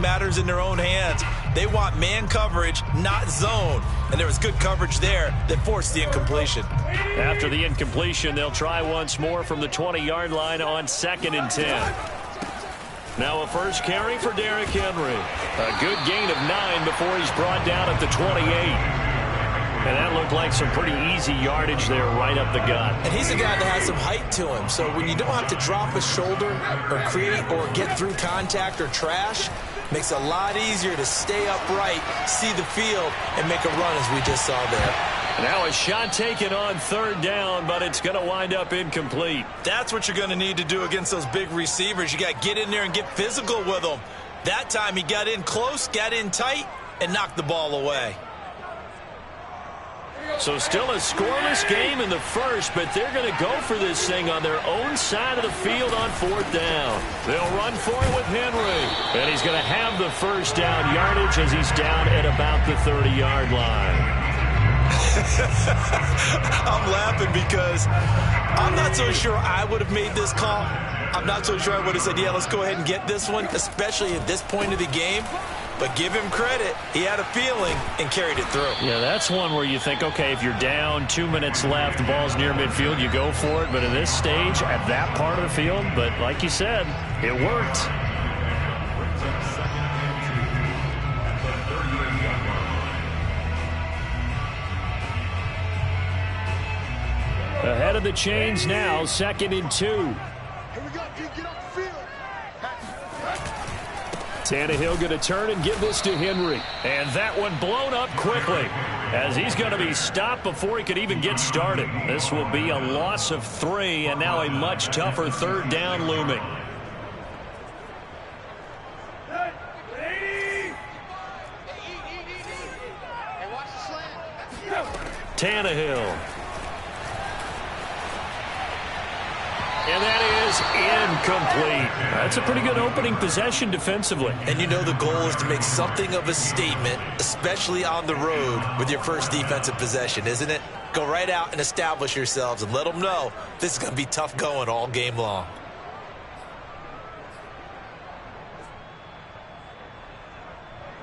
matters in their own hands. They want man coverage, not zone. And there was good coverage there that forced the incompletion. After the incompletion, they'll try once more from the 20-yard line on 2nd and 10. Now a first carry for Derrick Henry. A good gain of 9 before he's brought down at the 28. And that looked like some pretty easy yardage there right up the gut. And he's a guy that has some height to him. So when you don't have to drop a shoulder or create or get through contact or trash, makes it a lot easier to stay upright, see the field, and make a run as we just saw there. Now a shot taken on 3rd down, but it's going to wind up incomplete. That's what you're going to need to do against those big receivers. You got to get in there and get physical with them. That time he got in close, got in tight, and knocked the ball away. So still a scoreless game in the first, but they're going to go for this thing on their own side of the field on 4th down. They'll run for it with Henry. And he's going to have the first down yardage as he's down at about the 30-yard line. I'm laughing because I'm not so sure I would have made this call. I'm not so sure I would have said, yeah, let's go ahead and get this one, especially at this point of the game. But give him credit. He had a feeling and carried it through. Yeah, that's one where you think, okay, if you're down, 2 minutes left, the ball's near midfield, you go for it. But at this stage, at that part of the field, but like you said, it worked. Ahead of the chains now, 2nd and 2. Here we go, get off the field. Tannehill going to turn and give this to Henry. And that one blown up quickly as he's going to be stopped before he could even get started. This will be a loss of 3 and now a much tougher 3rd down looming. Tannehill. And that is incomplete. That's a pretty good opening possession defensively. And you know the goal is to make something of a statement, especially on the road with your first defensive possession, isn't it? Go right out and establish yourselves and let them know this is going to be tough going all game long.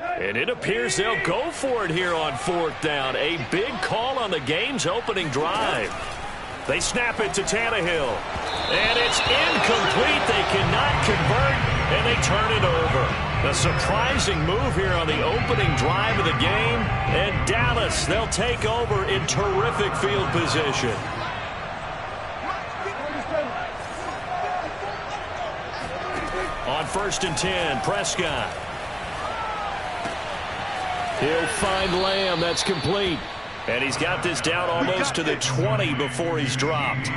And it appears they'll go for it here on 4th down. A big call on the game's opening drive. They snap it to Tannehill. And it's incomplete. They cannot convert, and they turn it over. A surprising move here on the opening drive of the game. And Dallas, they'll take over in terrific field position. On 1st and 10, Prescott. He'll find Lamb. That's complete. And he's got this down almost to the 20 before he's dropped.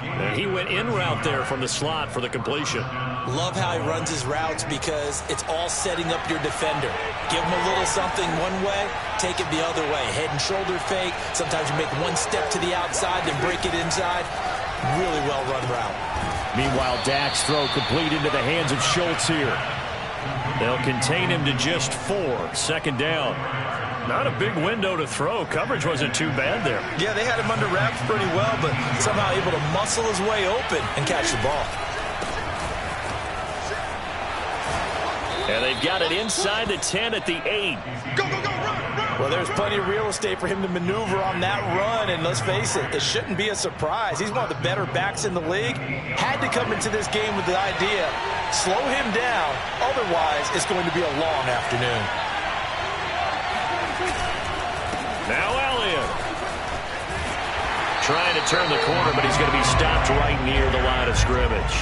And he went in route there from the slot for the completion. Love how he runs his routes because it's all setting up your defender. Give him a little something one way, take it the other way. Head and shoulder fake. Sometimes you make one step to the outside, then break it inside. Really well-run route. Meanwhile, Dak's throw complete into the hands of Schultz here. They'll contain him to just 4. 2nd down. Not a big window to throw. Coverage wasn't too bad there. Yeah, they had him under wraps pretty well, but somehow able to muscle his way open and catch the ball. And they've got it inside the 10 at the 8. Go, go, go, run. Well, there's plenty of real estate for him to maneuver on that run, and let's face it, it shouldn't be a surprise. He's one of the better backs in the league. Had to come into this game with the idea, slow him down, otherwise it's going to be a long afternoon. Now Elliott. Trying to turn the corner, but he's going to be stopped right near the line of scrimmage.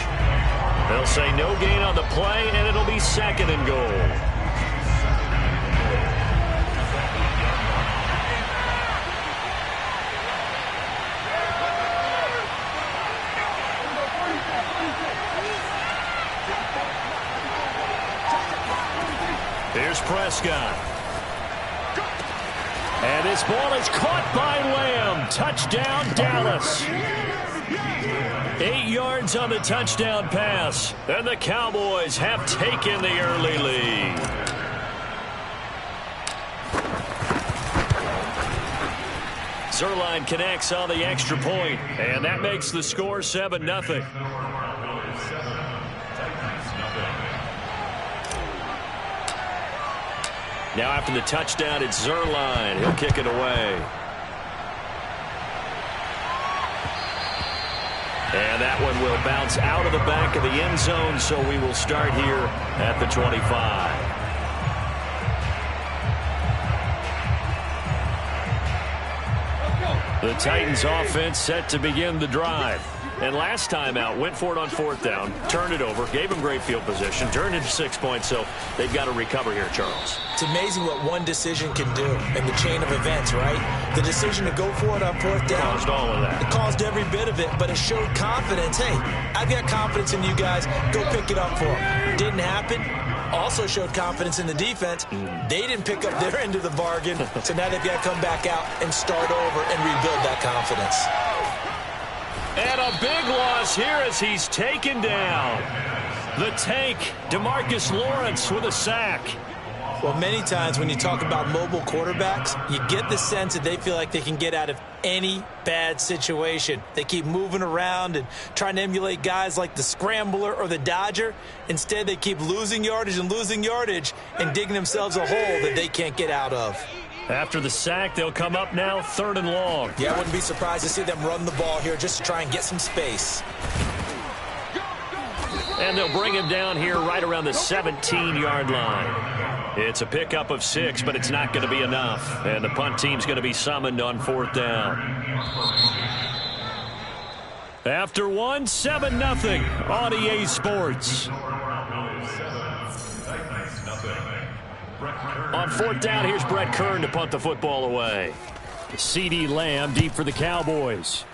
They'll say no gain on the play, and it'll be 2nd and goal. Here's Prescott. And this ball is caught by Lamb. Touchdown, Dallas. 8 yards on the touchdown pass. And the Cowboys have taken the early lead. Zerline connects on the extra point, and that makes the score 7-0. Now after the touchdown, it's Zerline. He'll kick it away. And that one will bounce out of the back of the end zone, so we will start here at the 25. The Titans offense set to begin the drive. And last time out, went for it on fourth down, turned it over, gave them great field position, turned into 6 points, so they've got to recover here, Charles. It's amazing what one decision can do in the chain of events, right? The decision to go for it on fourth down Caused all of that. It caused every bit of it, but it showed confidence. Hey, I've got confidence in you guys. Go pick it up for them. Didn't happen. Also showed confidence in the defense. They didn't pick up their end of the bargain, so now they've got to come back out and start over and rebuild that confidence. And a big loss here as he's taken down. The tank, DeMarcus Lawrence with a sack. Well, many times when you talk about mobile quarterbacks, you get the sense that they feel like they can get out of any bad situation. They keep moving around and trying to emulate guys like the Scrambler or the Dodger. Instead, they keep losing yardage and digging themselves a hole that they can't get out of. After the sack, they'll come up now 3rd and long. Yeah, I wouldn't be surprised to see them run the ball here just to try and get some space. And they'll bring him down here right around the 17-yard line. It's a pickup of 6, but it's not going to be enough. And the punt team's going to be summoned on 4th down. After 1, 7-0 on EA Sports. On 4th down, here's Brett Kern to punt the football away. CeeDee Lamb deep for the Cowboys.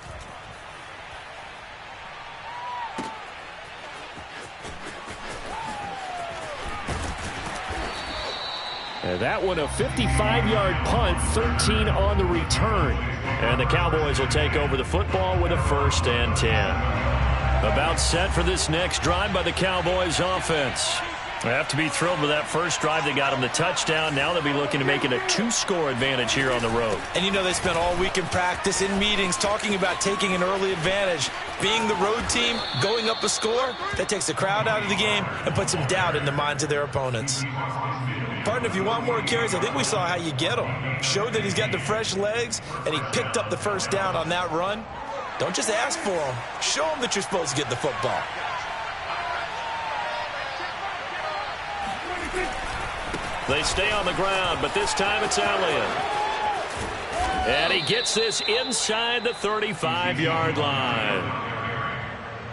And that one a 55-yard punt, 13 on the return. And the Cowboys will take over the football with a 1st and 10. About set for this next drive by the Cowboys offense. They have to be thrilled with that first drive. They got them the touchdown. Now they'll be looking to make it a 2-score advantage here on the road. And you know they spent all week in practice, in meetings, talking about taking an early advantage. Being the road team, going up a score, that takes the crowd out of the game and puts some doubt in the minds of their opponents. Partner, if you want more carries, I think we saw how you get them. Showed that he's got the fresh legs, and he picked up the first down on that run. Don't just ask for them. Show them that you're supposed to get the football. They stay on the ground, but this time it's Elliott. And he gets this inside the 35-yard line.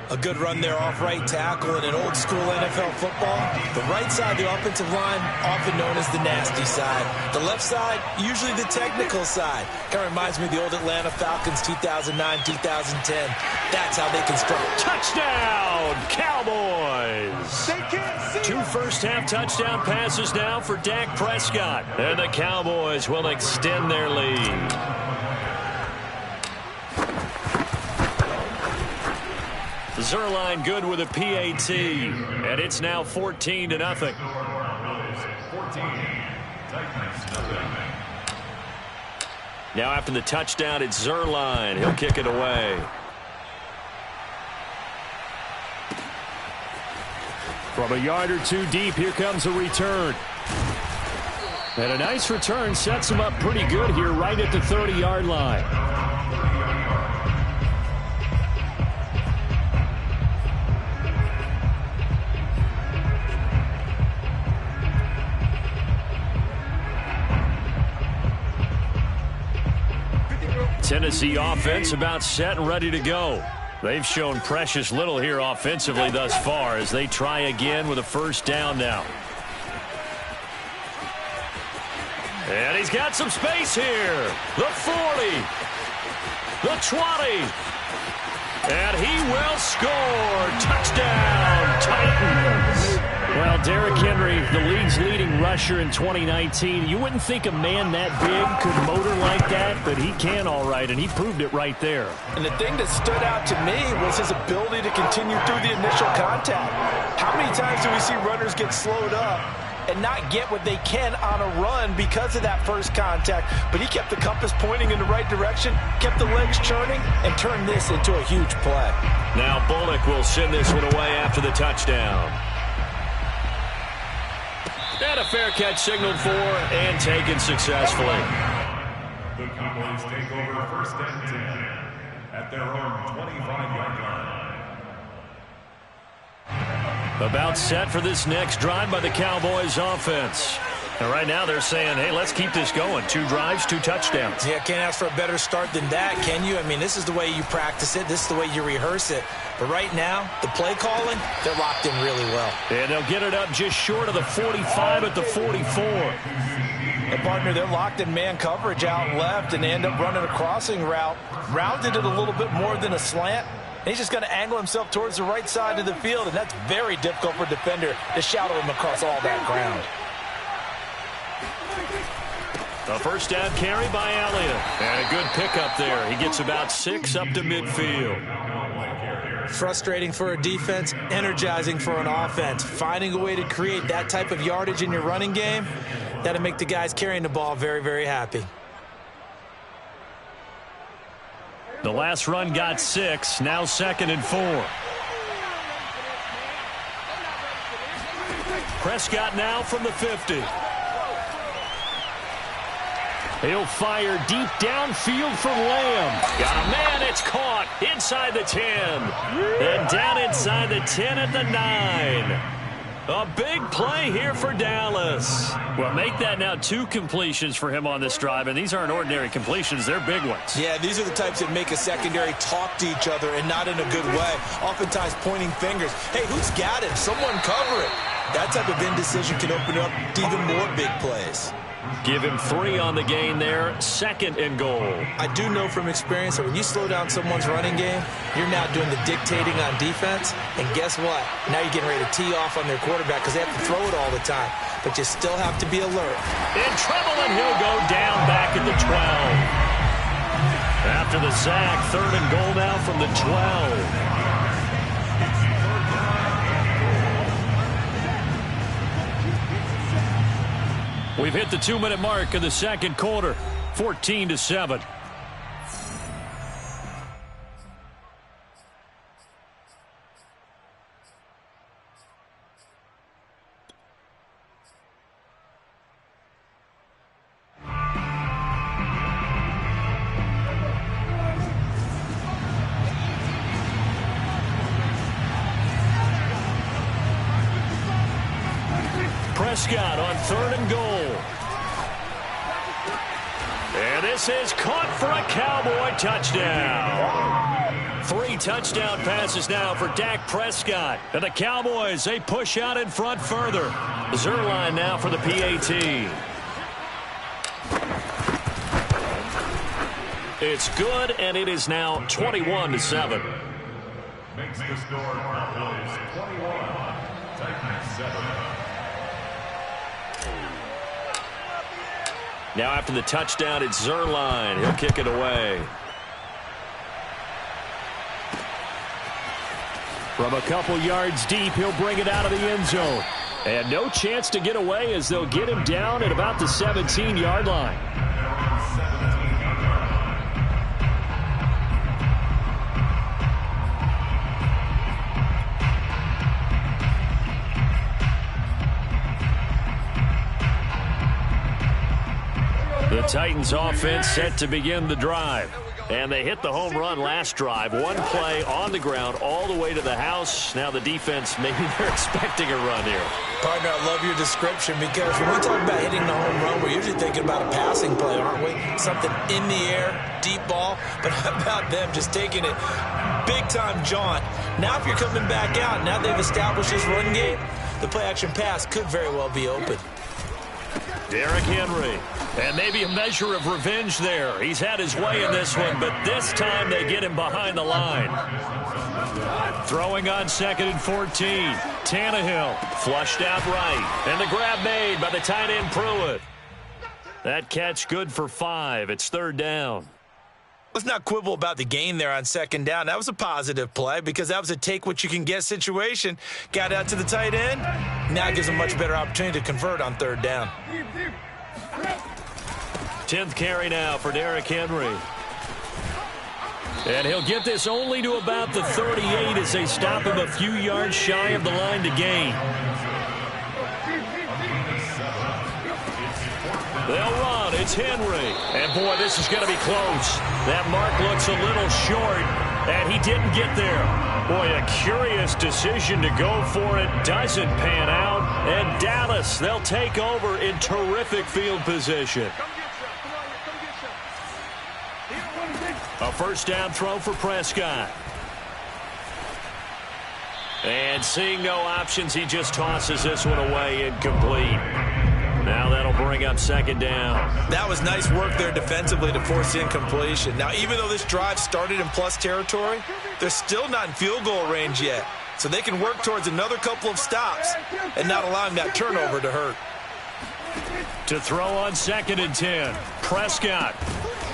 A good run there off right tackle in an old-school NFL football. The right side, the offensive line, often known as the nasty side. The left side, usually the technical side. Kind of reminds me of the old Atlanta Falcons 2009, 2010. That's how they construct. Touchdown, Cowboys! 2 first-half touchdown passes now for Dak Prescott. And the Cowboys will extend their lead. Zerline good with a PAT, and it's now 14-0. Now after the touchdown, it's Zerline. He'll kick it away. From a yard or two deep, here comes a return. And a nice return sets him up pretty good here right at the 30-yard line. Tennessee offense about set and ready to go. They've shown precious little here offensively thus far as they try again with a first down now. And he's got some space here. The 40. The 20. And he will score. Touchdown, Titans. Well, Derrick Henry, the league's leading rusher in 2019. You wouldn't think a man that big could motor like that, but he can all right, and he proved it right there. And the thing that stood out to me was his ability to continue through the initial contact. How many times do we see runners get slowed up and not get what they can on a run because of that first contact? But he kept the compass pointing in the right direction, kept the legs churning, and turned this into a huge play. Now Bullock will send this one away after the touchdown. And a fair catch signaled for and taken successfully. The Cowboys take over first and 10 at their own 25-yard line. About set for this next drive by the Cowboys offense. And right now they're saying, hey, let's keep this going. 2 drives, 2 touchdowns. Yeah, can't ask for a better start than that, can you? I mean, this is the way you practice it. This is the way you rehearse it. But right now, the play calling, they're locked in really well. And they'll get it up just short of the 45 at the 44. And, partner, they're locked in man coverage out left, and they end up running a crossing route. Rounded it a little bit more than a slant. And he's just going to angle himself towards the right side of the field, and that's very difficult for a defender to shadow him across all that ground. A first down carry by Elliott. And a good pickup there. He gets about 6 up to midfield. Frustrating for a defense, energizing for an offense. Finding a way to create that type of yardage in your running game, that'll make the guys carrying the ball very, very happy. The last run got 6. Now 2nd and 4. Prescott now from the 50. He'll fire deep downfield for Lamb. Got a man, it's caught inside the 10. And down inside the 10 at the 9. A big play here for Dallas. Well, make that now 2 completions for him on this drive, and these aren't ordinary completions. They're big ones. Yeah, these are the types that make a secondary talk to each other, and not in a good way. Oftentimes pointing fingers. Hey, who's got him? Someone cover it. That type of indecision can open up to even more big plays. Give him 3 on the gain there. 2nd and goal. I do know from experience that when you slow down someone's running game, you're now doing the dictating on defense. And guess what? Now you're getting ready to tee off on their quarterback because they have to throw it all the time. But you still have to be alert. In trouble, and he'll go down back at the 12. After the sack, 3rd and goal now from the 12. We've hit the 2-minute mark of the second quarter, 14-7. Prescott on 3rd and goal. And this is caught for a Cowboy touchdown. 3 touchdown passes now for Dak Prescott. And the Cowboys, they push out in front further. Zerline now for the PAT. It's good, and it is now 21-7. Makes the score Cowboys 21, Titans 7. Now after the touchdown, it's Zerline. He'll kick it away. From a couple yards deep, he'll bring it out of the end zone. And no chance to get away as they'll get him down at about the 17-yard line. The Titans offense set to begin the drive. And they hit the home run last drive. 1 play on the ground all the way to the house. Now the defense, maybe they're expecting a run here. Partner, I love your description because when we talk about hitting the home run, we're usually thinking about a passing play, aren't we? Something in the air, deep ball. But how about them just taking it big-time jaunt? Now if you're coming back out, now they've established this run game, the play-action pass could very well be open. Derrick Henry. And maybe a measure of revenge there. He's had his way in this one, but this time they get him behind the line. Throwing on 2nd and 14. Tannehill flushed out right. And the grab made by the tight end Pruitt. That catch good for 5. It's 3rd down. Let's not quibble about the gain there on 2nd down. That was a positive play because that was a take-what-you-can-get situation. Got out to the tight end. Now it gives a much better opportunity to convert on 3rd down. 10th carry now for Derrick Henry. And he'll get this only to about the 38 as they stop him a few yards shy of the line to gain. They'll run. It's Henry. And, boy, this is going to be close. That mark looks a little short, and he didn't get there. Boy, a curious decision to go for it. Doesn't pan out. And Dallas, they'll take over in terrific field position. A first down throw for Prescott. And seeing no options, he just tosses this one away incomplete. Now that'll bring up second down. That was nice work there defensively to force incompletion. Now, even though this drive started in plus territory, they're still not in field goal range yet. So they can work towards another couple of stops and not allowing that turnover to hurt. To throw on 2nd and 10. Prescott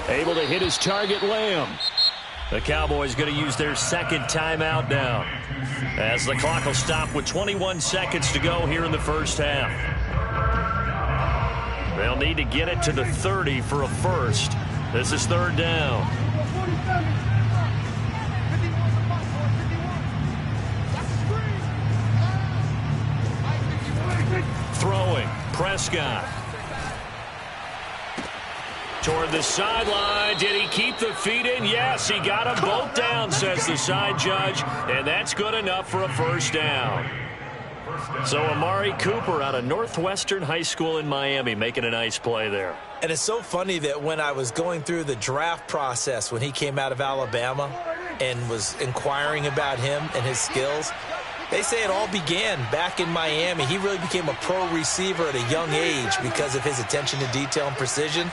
able to hit his target, Lamb. The Cowboys going to use their second timeout now, as the clock will stop with 21 seconds to go here in the first half. They'll need to get it to the 30 for a first. This is third down. Throwing, Prescott. Toward the sideline. Did he keep the feet in? Yes, he got them both down, says the side judge. And that's good enough for a first down. So Amari Cooper out of Northwestern High School in Miami making a nice play there. And it's so funny that when I was going through the draft process when he came out of Alabama and was inquiring about him and his skills, they say it all began back in Miami. He really became a pro receiver at a young age because of his attention to detail and precision.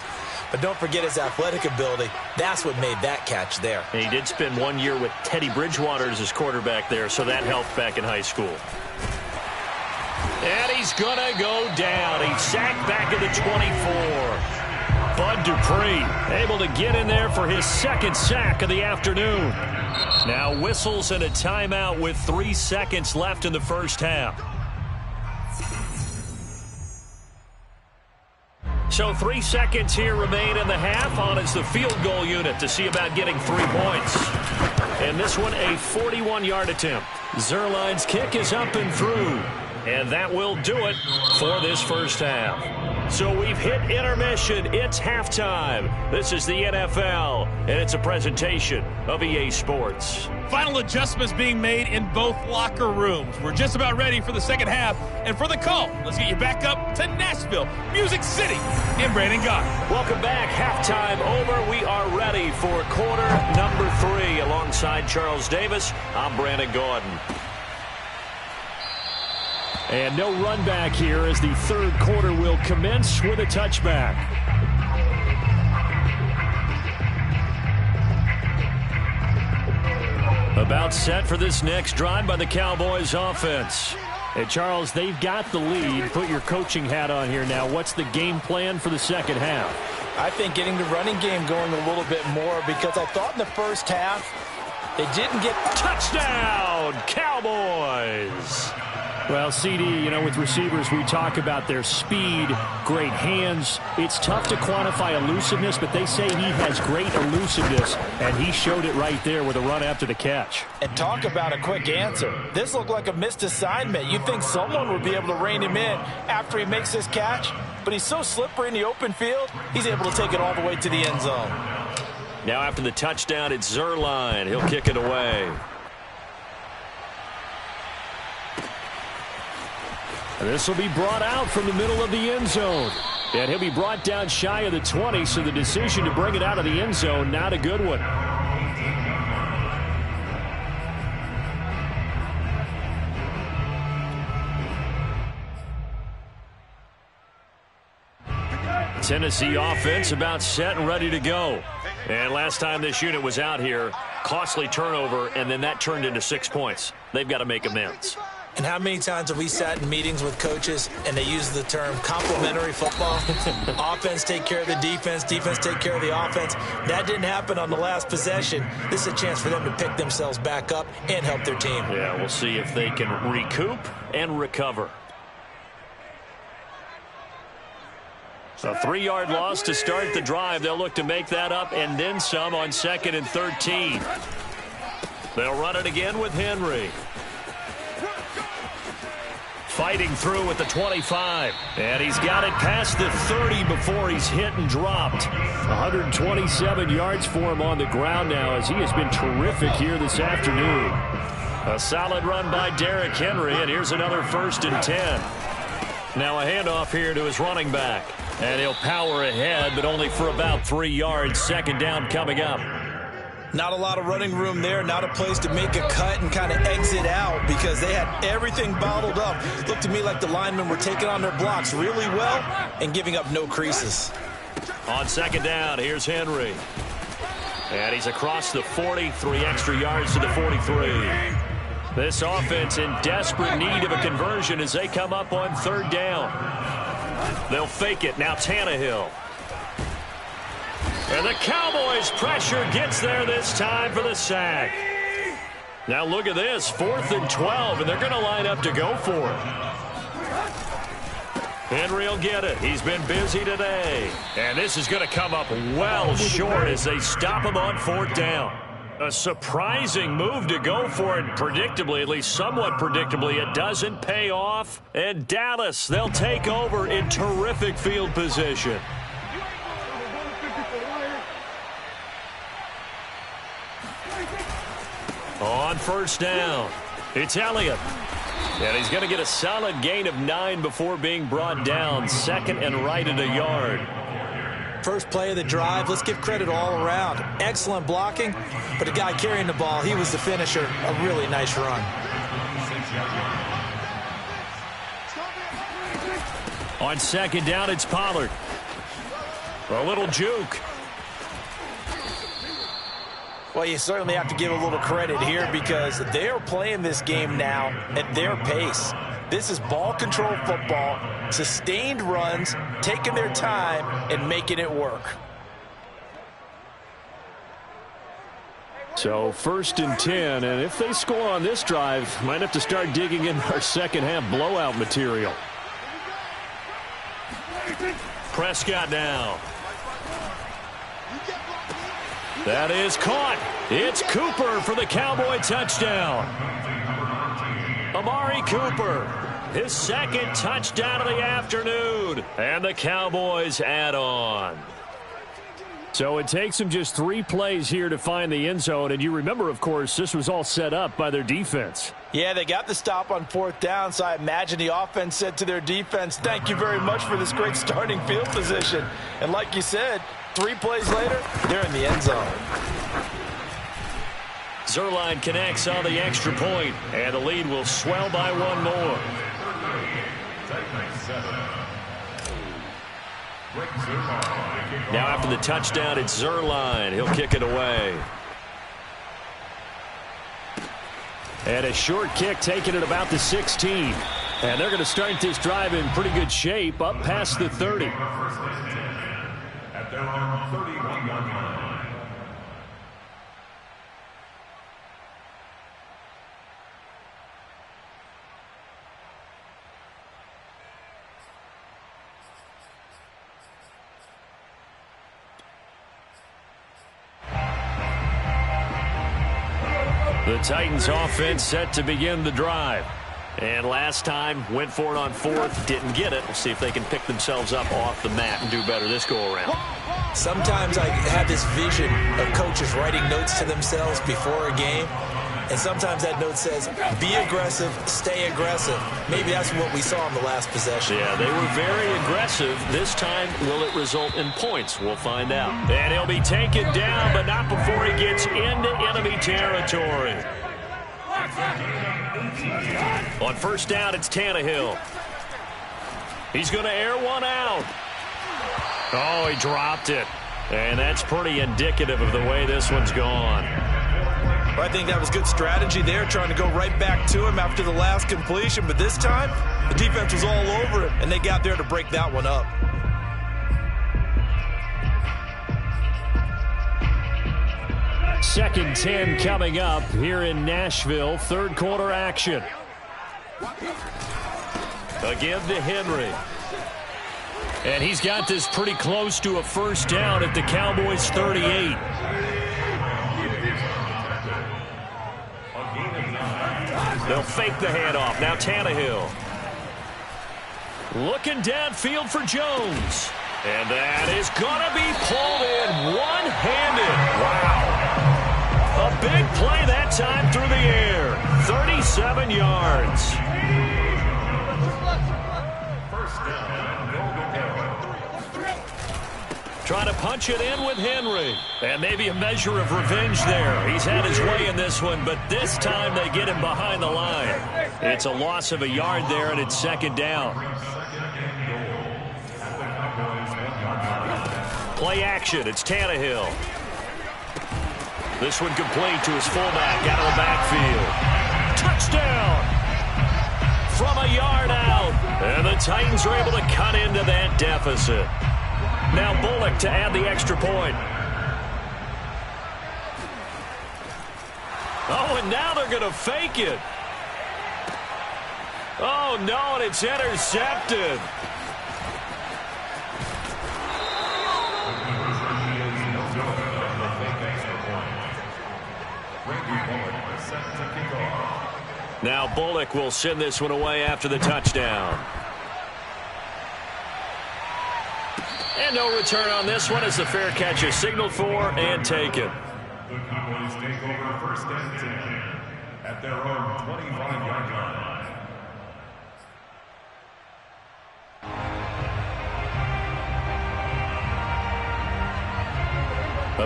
But don't forget his athletic ability. That's what made that catch there. And he did spend 1 year with Teddy Bridgewater as his quarterback there, so that helped back in high school. And he's going to go down. He's sacked back at the 24. Bud Dupree able to get in there for his second sack of the afternoon. Now whistles and a timeout with 3 seconds left in the first half. So 3 seconds here remain in the half. On is the field goal unit to see about getting 3 points. And this one a 41-yard attempt. Zerline's kick is up and through. And that will do it for this first half. So we've hit intermission. It's halftime. This is the NFL, and it's a presentation of EA Sports. Final adjustments being made in both locker rooms. We're just about ready for the second half. And for the call, let's get you back up to Nashville, Music City, and Brandon Gott. Welcome back. Halftime over. We are ready for quarter number 3. Alongside Charles Davis, I'm Brandon Gordon. And no run back here as the third quarter will commence with a touchback. About set for this next drive by the Cowboys offense. And Charles, they've got the lead. Put your coaching hat on here now. What's the game plan for the second half? I think getting the running game going a little bit more, because I thought in the first half they didn't get... Touchdown, Cowboys! Well, CD, you know, with receivers, we talk about their speed, great hands. It's tough to quantify elusiveness, but they say he has great elusiveness, and he showed it right there with a run after the catch. And talk about a quick answer. This looked like a missed assignment. You'd think someone would be able to rein him in after he makes this catch, but he's so slippery in the open field, he's able to take it all the way to the end zone. Now after the touchdown, it's Zerline. He'll kick it away. This will be brought out from the middle of the end zone. And he'll be brought down shy of the 20, so the decision to bring it out of the end zone, not a good one. Tennessee offense about set and ready to go. And last time this unit was out here, costly turnover, and then that turned into 6 points. They've got to make amends. And how many times have we sat in meetings with coaches and they use the term complementary football? Offense take care of the defense, defense take care of the offense. That didn't happen on the last possession. This is a chance for them to pick themselves back up and help their team. Yeah, we'll see if they can recoup and recover. A 3-yard loss to start the drive. They'll look to make that up and then some on 2nd and 13. They'll run it again with Henry. fighting through at the 25. And he's got it past the 30 before he's hit and dropped. 127 yards for him on the ground now as he has been terrific here this afternoon. A solid run by Derrick Henry, and here's another 1st and 10. Now a handoff here to his running back. And he'll power ahead, but only for about 3 yards. 2nd down coming up. Not a lot of running room there, not a place to make a cut and kind of exit out because they had everything bottled up. Looked to me like the linemen were taking on their blocks really well and giving up no creases. On 2nd down, here's Henry. And he's across the 40, 3 extra yards to the 43. This offense in desperate need of a conversion as they come up on 3rd down. They'll fake it. Now Tannehill. And the Cowboys' pressure gets there this time for the sack. Now look at this, 4th and 12, and they're going to line up to go for it. Henry will get it. He's been busy today. And this is going to come up well short as they stop him on 4th down. A surprising move to go for it. Predictably, at least somewhat predictably, it doesn't pay off. And Dallas, they'll take over in terrific field position. On 1st down, it's Elliott. And he's going to get a solid gain of 9 before being brought down. 2nd and right at a yard. First play of the drive, let's give credit all around. Excellent blocking, but the guy carrying the ball, he was the finisher. A really nice run. On 2nd down, it's Pollard. A little juke. Well, you certainly have to give a little credit here because they are playing this game now at their pace. This is ball control football, sustained runs, taking their time and making it work. So 1st and 10, and if they score on this drive, might have to start digging in our 2nd half blowout material. Prescott now. That is caught. It's Cooper for the Cowboy touchdown. Amari Cooper, his 2nd touchdown of the afternoon. And the Cowboys add on. So it takes them just 3 plays here to find the end zone. And you remember, of course, this was all set up by their defense. Yeah, they got the stop on 4th down, so I imagine the offense said to their defense, thank you very much for this great starting field position. And like you said, 3 plays later, they're in the end zone. Zuerlein connects on the extra point, and the lead will swell by 1 more. Now after the touchdown, it's Zuerlein. He'll kick it away. And a short kick taken at about the 16. And they're going to start this drive in pretty good shape, up past the 30. At their own 31-yard line. The Titans offense set to begin the drive. And last time, went for it on 4th, didn't get it. We'll see if they can pick themselves up off the mat and do better this go-around. Sometimes I have this vision of coaches writing notes to themselves before a game. And sometimes that note says, be aggressive, stay aggressive. Maybe that's what we saw in the last possession. Yeah, they were very aggressive. This time, will it result in points? We'll find out. And he'll be taken down, but not before he gets into enemy territory. On 1st down, it's Tannehill. He's going to air one out. Oh, he dropped it. And that's pretty indicative of the way this one's gone. I think that was good strategy there, trying to go right back to him after the last completion. But this time, the defense was all over him, and they got there to break that one up. Second 10 coming up here in Nashville. 3rd quarter action. A give to Henry. And he's got this pretty close to a 1st down at the Cowboys' 38. They'll fake the handoff. Now Tannehill. Looking downfield for Jones. And that is going to be pulled in one-handed. Wow. A big play that time through the air. 37 yards. Trying to punch it in with Henry. And maybe a measure of revenge there. He's had his way in this one, but this time they get him behind the line. It's a loss of a yard there, and it's second down. Play action. It's Tannehill. This one complete to his fullback out of the backfield. Touchdown! From a yard out. And the Titans are able to cut into that deficit. Now Bullock to add the extra point. Oh, and now they're going to fake it. Oh, no, and it's intercepted. Now Bullock will send this one away after the touchdown. And no return on this one as the fair catch is signaled for and taken. The Cowboys take over first and 10 at their own 25-yard line.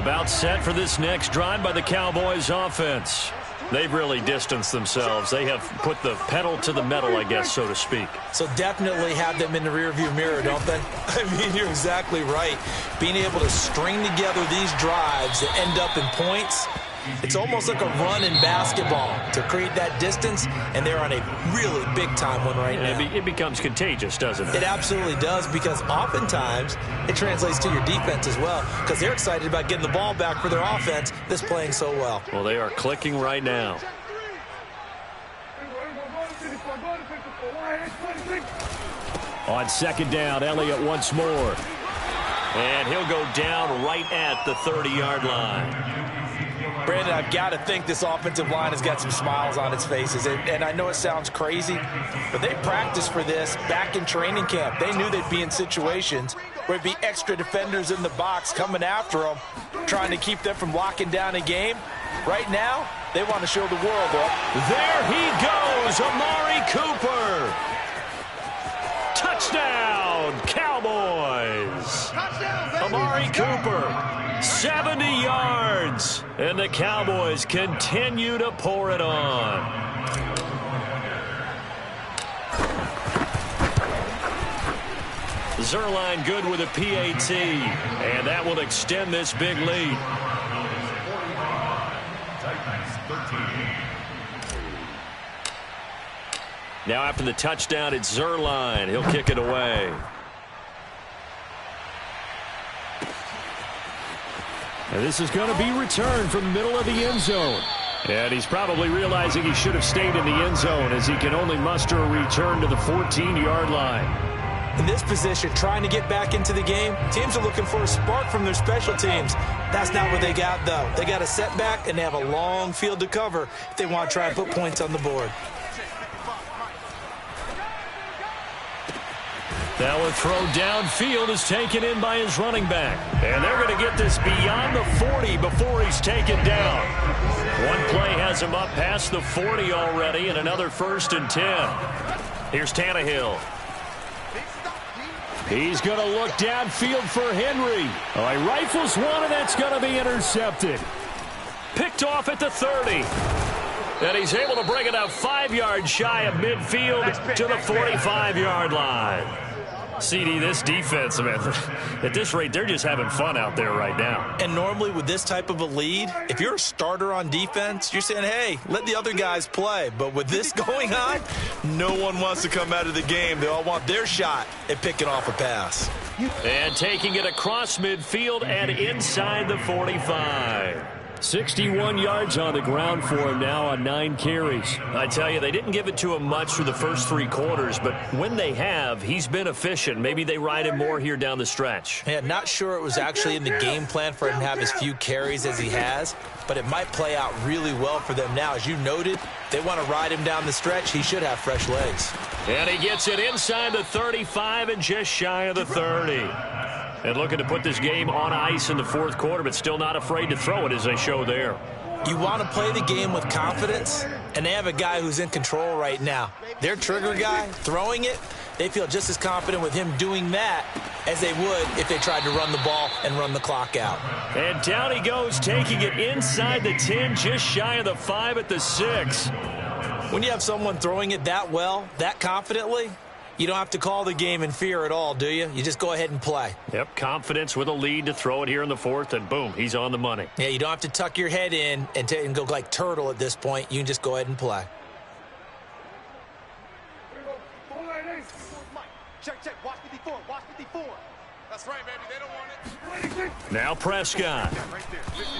About set for this next drive by the Cowboys offense. They've really distanced themselves. They have put the pedal to the metal, I guess, so to speak. So definitely have them in the rearview mirror, don't they? I mean, you're exactly right. Being able to string together these drives that end up in points, it's almost like a run in basketball to create that distance, and they're on a really big-time one right now. It becomes contagious, doesn't it? It absolutely does, because oftentimes it translates to your defense as well, because they're excited about getting the ball back for their offense that's playing so well. Well, they are clicking right now. On second down, Elliott once more. And he'll go down right at the 30-yard line. Brandon, I've got to think this offensive line has got some smiles on its faces. And I know it sounds crazy, but they practiced for this back in training camp. They knew they'd be in situations where it'd be extra defenders in the box coming after them, trying to keep them from locking down a game. Right now, they want to show the world up. There he goes, Amari Cooper. Touchdown, Cowboys. Amari Cooper, 70 yards. And the Cowboys continue to pour it on. Zerline good with a PAT. And that will extend this big lead. Now after the touchdown, it's Zerline. He'll kick it away. And this is going to be returned from the middle of the end zone. And he's probably realizing he should have stayed in the end zone as he can only muster a return to the 14-yard line. In this position, trying to get back into the game, teams are looking for a spark from their special teams. That's not what they got, though. They got a setback, and they have a long field to cover if they want to try and put points on the board. That one throw downfield is taken in by his running back. And they're going to get this beyond the 40 before he's taken down. One play has him up past the 40 already, and another 1st and 10. Here's Tannehill. He's going to look downfield for Henry. Oh, he rifles one, and that's going to be intercepted. Picked off at the 30. And he's able to bring it out 5 yards shy of midfield to the 45-yard line. CD, this defense, man, at this rate, they're just having fun out there right now. And normally with this type of a lead, if you're a starter on defense, you're saying, hey, let the other guys play. But with this going on, no one wants to come out of the game. They all want their shot at picking off a pass. And taking it across midfield and inside the 45. 61 yards on the ground for him now on 9 carries. I tell you, they didn't give it to him much through the first 3 quarters, but when they have, he's been efficient. Maybe they ride him more here down the stretch. Yeah, not sure it was actually in the game plan for him to have as few carries as he has, but it might play out really well for them now. As you noted, they want to ride him down the stretch. He should have fresh legs. And he gets it inside the 35 and just shy of the 30. And looking to put this game on ice in the 4th quarter, but still not afraid to throw it as they show there. You want to play the game with confidence, and they have a guy who's in control right now. Their trigger guy, throwing it, they feel just as confident with him doing that as they would if they tried to run the ball and run the clock out. And down he goes, taking it inside the 10, just shy of the 5 at the 6. When you have someone throwing it that well, that confidently, you don't have to call the game in fear at all, do you? You just go ahead and play. Yep, confidence with a lead to throw it here in the 4th, and boom, he's on the money. Yeah, you don't have to tuck your head in and go like turtle at this point. You can just go ahead and play. Check. Watch 54. That's right, baby. They don't want it. Now Prescott.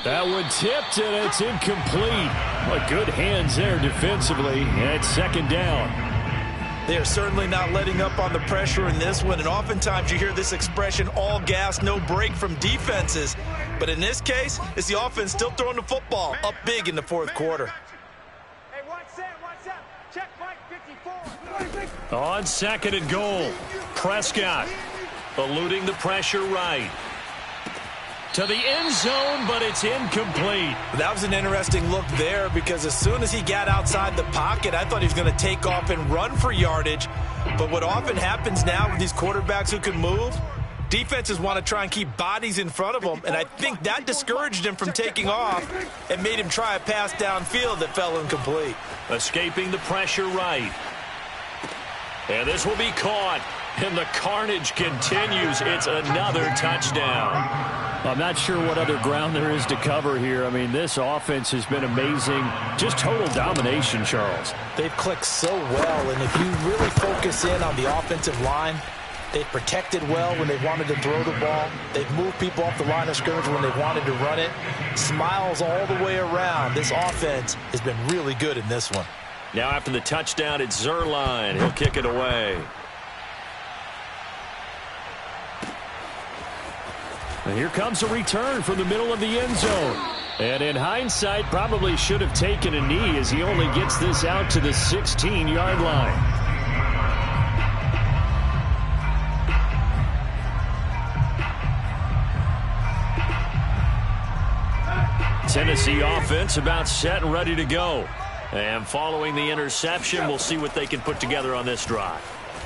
That one tipped, and it's incomplete. But good hands there defensively, and it's 2nd down. They are certainly not letting up on the pressure in this one, and oftentimes you hear this expression, all gas, no break from defenses. But in this case, it's the offense still throwing the football up big in the 4th quarter. Hey, watch that. Check Mike 54. On 2nd and goal, Prescott eluding the pressure right. To the end zone, but it's incomplete. That was an interesting look there because as soon as he got outside the pocket, I thought he was going to take off and run for yardage. But what often happens now with these quarterbacks who can move, defenses want to try and keep bodies in front of them, and I think that discouraged him from taking off and made him try a pass downfield that fell incomplete. Escaping the pressure right. And this will be caught, and the carnage continues. It's another touchdown. I'm not sure what other ground there is to cover here. I mean, this offense has been amazing. Just total domination, Charles. They've clicked so well, and if you really focus in on the offensive line, they've protected well when they've wanted to throw the ball. They've moved people off the line of scrimmage when they've wanted to run it. Smiles all the way around. This offense has been really good in this one. Now after the touchdown, it's Zerline. He'll kick it away. And here comes a return from the middle of the end zone. And in hindsight, probably should have taken a knee as he only gets this out to the 16-yard line. Tennessee offense about set and ready to go. And following the interception, we'll see what they can put together on this drive.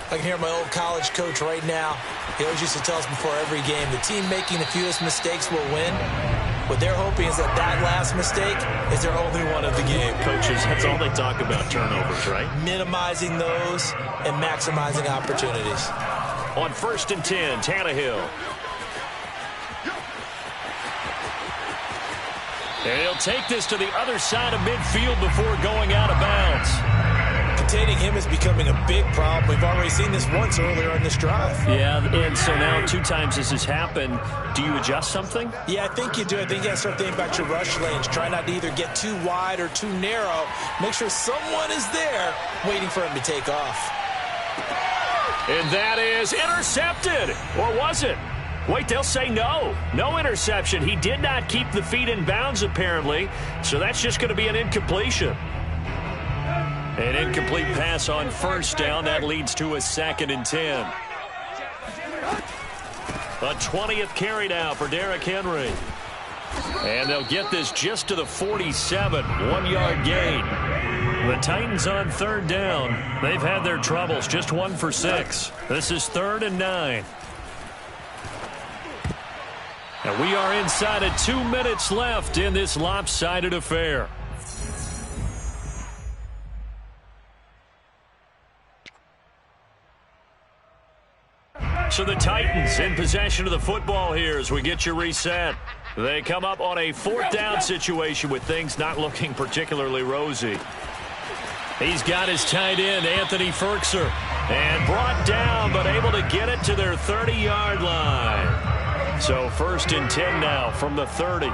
I can hear my old college coach right now. He always used to tell us before every game, the team making the fewest mistakes will win. What they're hoping is that that last mistake is their only one of the game. Coaches, that's all they talk about, turnovers, right? Minimizing those and maximizing opportunities. On 1st and 10, Tannehill. And he'll take this to the other side of midfield before going out of bounds. Containing him is becoming a big problem. We've already seen this once earlier in this drive. Yeah, and so now 2 times this has happened. Do you adjust something? Yeah, I think you do. I think you got to start thinking about your rush lanes. Try not to either get too wide or too narrow. Make sure someone is there waiting for him to take off. And that is intercepted. Or was it? Wait, they'll say no. No interception. He did not keep the feet in bounds, apparently. So that's just going to be an incompletion. An incomplete pass on 1st down. That leads to a 2nd and 10. A 20th carry now for Derrick Henry. And they'll get this just to the 47. 1-yard gain. The Titans on 3rd down. They've had their troubles. Just 1 for 6. This is 3rd and 9. And we are inside of 2 minutes left in this lopsided affair. So the Titans in possession of the football here as we get you reset. They come up on a 4th down situation with things not looking particularly rosy. He's got his tight end, Anthony Firkser, and brought down but able to get it to their 30-yard line. So 1st and 10 now from the 30.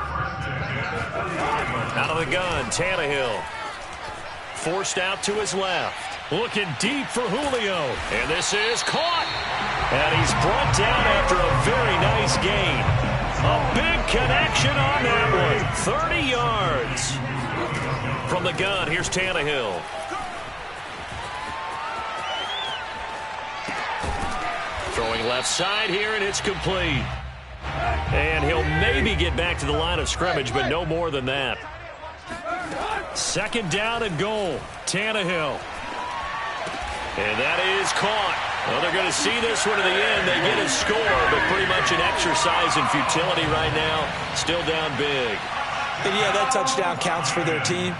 Out of the gun, Tannehill. Forced out to his left. Looking deep for Julio. And this is caught. And he's brought down after a very nice gain. A big connection on that one. 30 yards. From the gun, here's Tannehill. Throwing left side here, and it's complete. And he'll maybe get back to the line of scrimmage, but no more than that. 2nd down and goal. Tannehill. And that is caught. Well, they're going to see this one to the end. They get a score, but pretty much an exercise in futility right now. Still down big. And yeah, that touchdown counts for their team,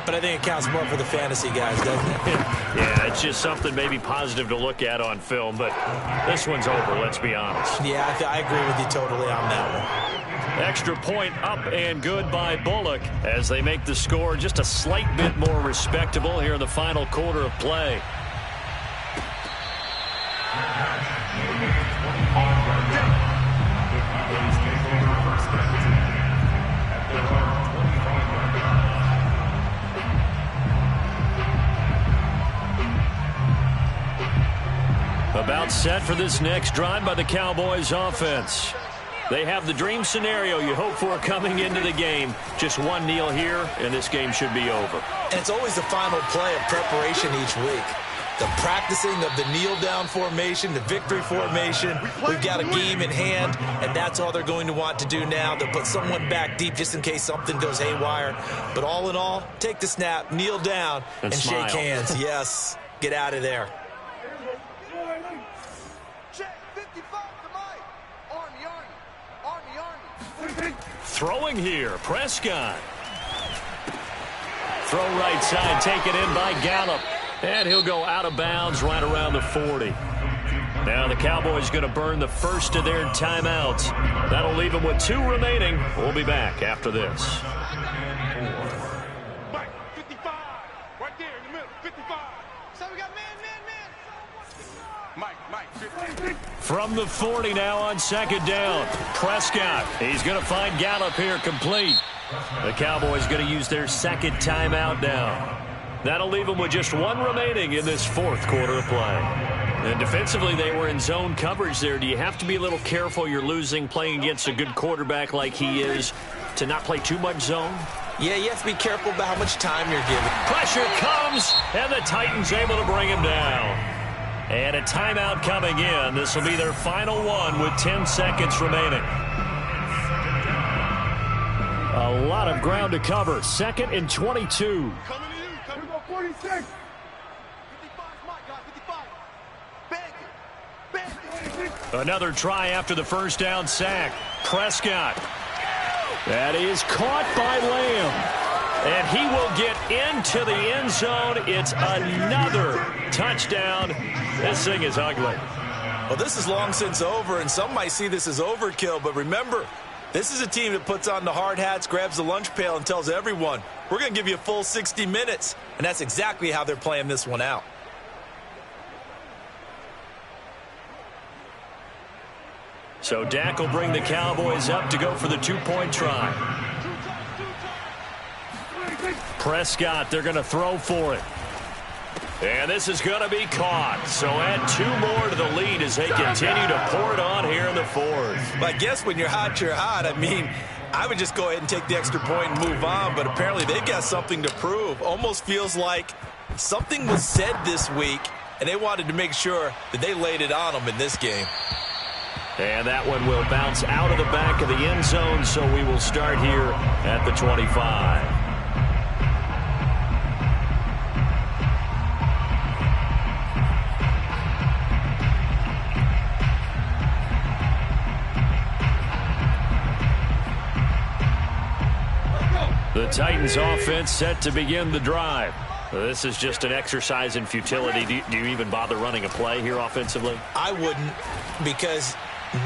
but I think it counts more for the fantasy guys, doesn't it? Yeah, it's just something maybe positive to look at on film, but this one's over, let's be honest. Yeah, I agree with you totally on that one. Extra point up and good by Bullock as they make the score just a slight bit more respectable here in the final quarter of play. About set for this next drive by the Cowboys offense. They have the dream scenario you hope for coming into the game. Just one kneel here, and this game should be over. And it's always the final play of preparation each week. The practicing of the kneel-down formation, the victory formation. We've got a game in hand, and that's all they're going to want to do now. They'll put someone back deep just in case something goes haywire. But all in all, take the snap, kneel down, and shake hands. Yes, get out of there. Throwing here, Prescott. Throw right side, taken in by Gallup. And he'll go out of bounds right around the 40. Now the Cowboys going to burn the first of their timeouts. That'll leave them with 2 remaining. We'll be back after this. Mike, 55. Right there in the middle, 55. So we got man. Mike, 50. From the 40 now on 2nd down. Prescott. He's going to find Gallup here complete. The Cowboys going to use their 2nd timeout now. That'll leave them with just 1 remaining in this 4th quarter of play. And defensively, they were in zone coverage there. Do you have to be a little careful you're losing playing against a good quarterback like he is to not play too much zone? Yeah, you have to be careful about how much time you're giving. Pressure comes, and the Titans able to bring him down. And a timeout coming in. This will be their final one with 10 seconds remaining. A lot of ground to cover. 2nd and 22. Coming to you. Coming to 46. 55 Mike, guys, 55. Another try after the first down sack. Prescott. That is caught by Lamb. And he will get into the end zone. It's another touchdown. This thing is ugly. Well, this is long since over, and some might see this as overkill. But remember, this is a team that puts on the hard hats, grabs the lunch pail, and tells everyone, we're going to give you a full 60 minutes. And that's exactly how they're playing this one out. So Dak will bring the Cowboys up to go for the 2-point try. Prescott, they're going to throw for it. And this is going to be caught. So add 2 more to the lead as they continue to pour it on here in the 4th. But I guess when you're hot, you're hot. I mean, I would just go ahead and take the extra point and move on. But apparently they've got something to prove. Almost feels like something was said this week, and they wanted to make sure that they laid it on them in this game. And that one will bounce out of the back of the end zone, so we will start here at the 25. The Titans offense set to begin the drive. This is just an exercise in futility. Do you even bother running a play here offensively? I wouldn't, because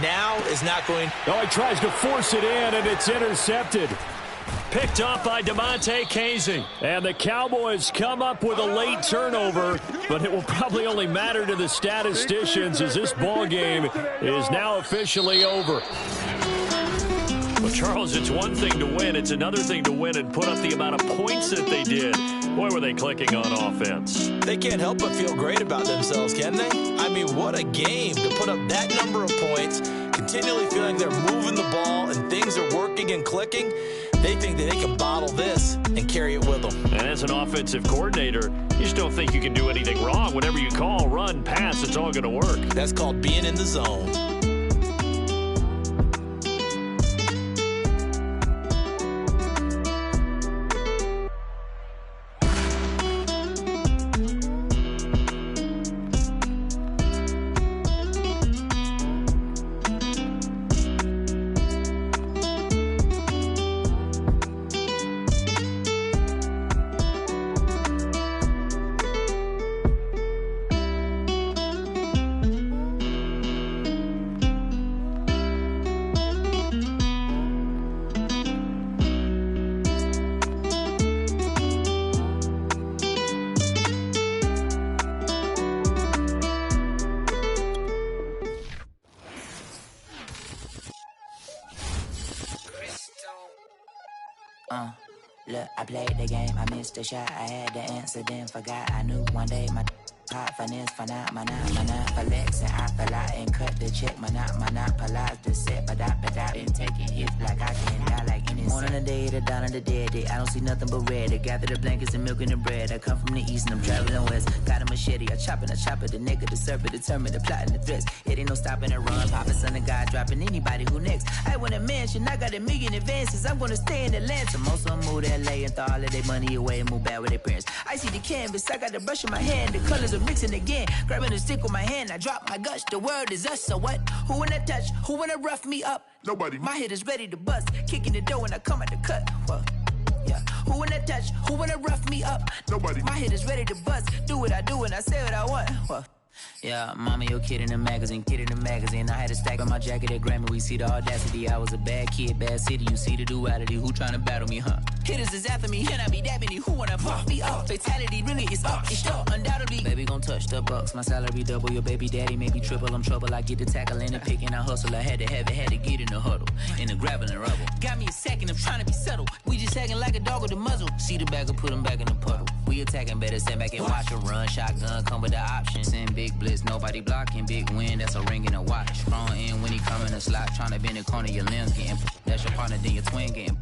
now is not going. Oh, he tries to force it in, and it's intercepted. Picked up by DeMonte Casey. And the Cowboys come up with a late turnover, but it will probably only matter to the statisticians as this ball game is now officially over. Charles, it's one thing to win. It's another thing to win and put up the amount of points that they did. Boy, were they clicking on offense. They can't help but feel great about themselves, can they? I mean, what a game to put up that number of points, continually feeling they're moving the ball and things are working and clicking. They think that they can bottle this and carry it with them. And as an offensive coordinator, you just don't think you can do anything wrong. Whatever you call, run, pass, it's all going to work. That's called being in the zone. Look, I played the game, I missed the shot, I had the answer, then forgot. I knew one day my hot finesse, my not flex, and I fell out and cut the check, my not polize the set, but I been taking hits like I can die like any morning of the day, the dawn of the dead day. I don't see nothing but red. I gather the blankets and milk and the bread. I come from the east and I'm traveling west. Got a machete, I chop it, the neck of the serpent, determined the plot and the threats. It ain't no stopping the run, popping son of God, dropping anybody who next. I want a mansion, I got a million advances. I'm gonna stay in Atlanta. Most of them move to LA and throw all of their money away and move back with their parents. I see the canvas, I got the brush in my hand, the colors are mixing again. Grabbing the stick with my hand, I drop my guts. The word is us, so what? Who wanna touch? Who wanna rough me up? Nobody. My hit is ready to bust, kicking the door when I come at the cut. Well, yeah. Who wanna touch? Who wanna rough me up? Nobody. My hit is ready to bust. Do what I do and I say what I want. Well, yeah, mama, your kid in the magazine, I had a stack on my jacket at Grammy. We see the audacity. I was a bad kid, bad city. You see the duality. Who tryna battle me, huh? Hitters is after me, and I be that many. Who wanna pop me up? Fatality really is up. It's up, undoubtedly. Baby gon' touch the bucks. My salary double. Your baby daddy maybe triple. I'm trouble. I get the tackling and picking. I hustle. I had to have it. Had to get in the huddle. In the gravel and rubble. Got me a second. I'm trying to be subtle. We just acting like a dog with a muzzle. See the bagger, put him back in the puddle. We attacking, better stand back and watch her run. Shotgun come with the option. Send big blitz. Nobody blocking. Big win. That's a ring and a watch. Strong in when he come in a slot. Trying to bend the corner. Your limbs getting. That's your partner. Then your twin getting.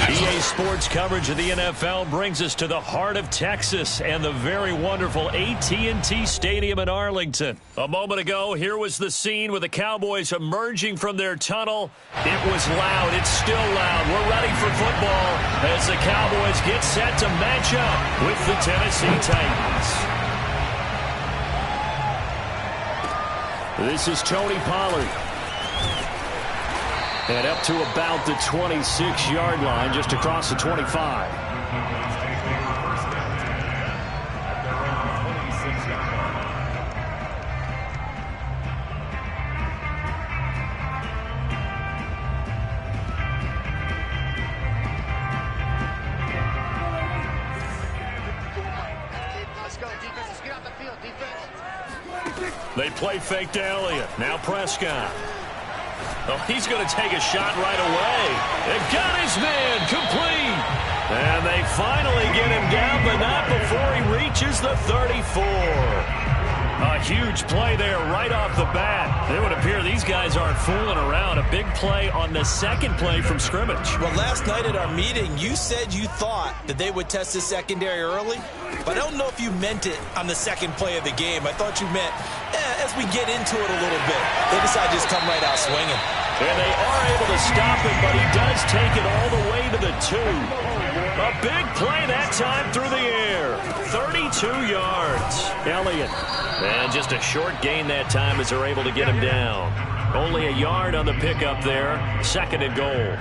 EA Sports coverage of the NFL brings us to the heart of Texas and the very wonderful AT&T Stadium in Arlington. A moment ago, here was the scene with the Cowboys emerging from their tunnel. It was loud. It's still loud. We're ready for football as the Cowboys get set to match up with the Tennessee Titans. This is Tony Pollard. And up to about the 26-yard line, just across the 25. Let's go, defense. Let's get out the field, defense. They play fake to Elliott. Now Prescott. Oh, he's going to take a shot right away. They got his man complete. And they finally get him down, but not before he reaches the 34. A huge play there right off the bat. It would appear these guys aren't fooling around. A big play on the second play from scrimmage. Well, last night at our meeting, you said you thought that they would test the secondary early, but I don't know if you meant it on the second play of the game. I thought you meant, as we get into it a little bit, they decide to just come right out swinging. And they are able to stop it, but he does take it all the way to the 2. A big play that time through the air. 32 yards. Elliott. And just a short gain that time as they're able to get him down. Only a yard on the pickup there. 2nd and goal.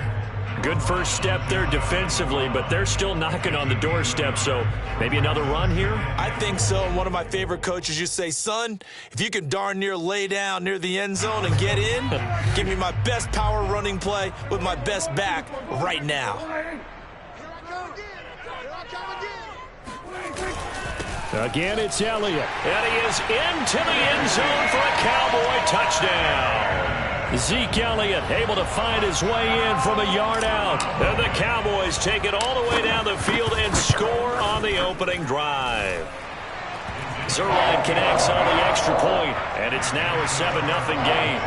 Good first step there defensively, but they're still knocking on the doorstep, so maybe another run here? I think so. And one of my favorite coaches used to say, son, if you can darn near lay down near the end zone and get in, give me my best power running play with my best back right now. Again, it's Elliott. And he is into the end zone for a Cowboy touchdown. Zeke Elliott able to find his way in from a yard out. And the Cowboys take it all the way down the field and score on the opening drive. Zerline connects on the extra point, and it's now a 7-0 game.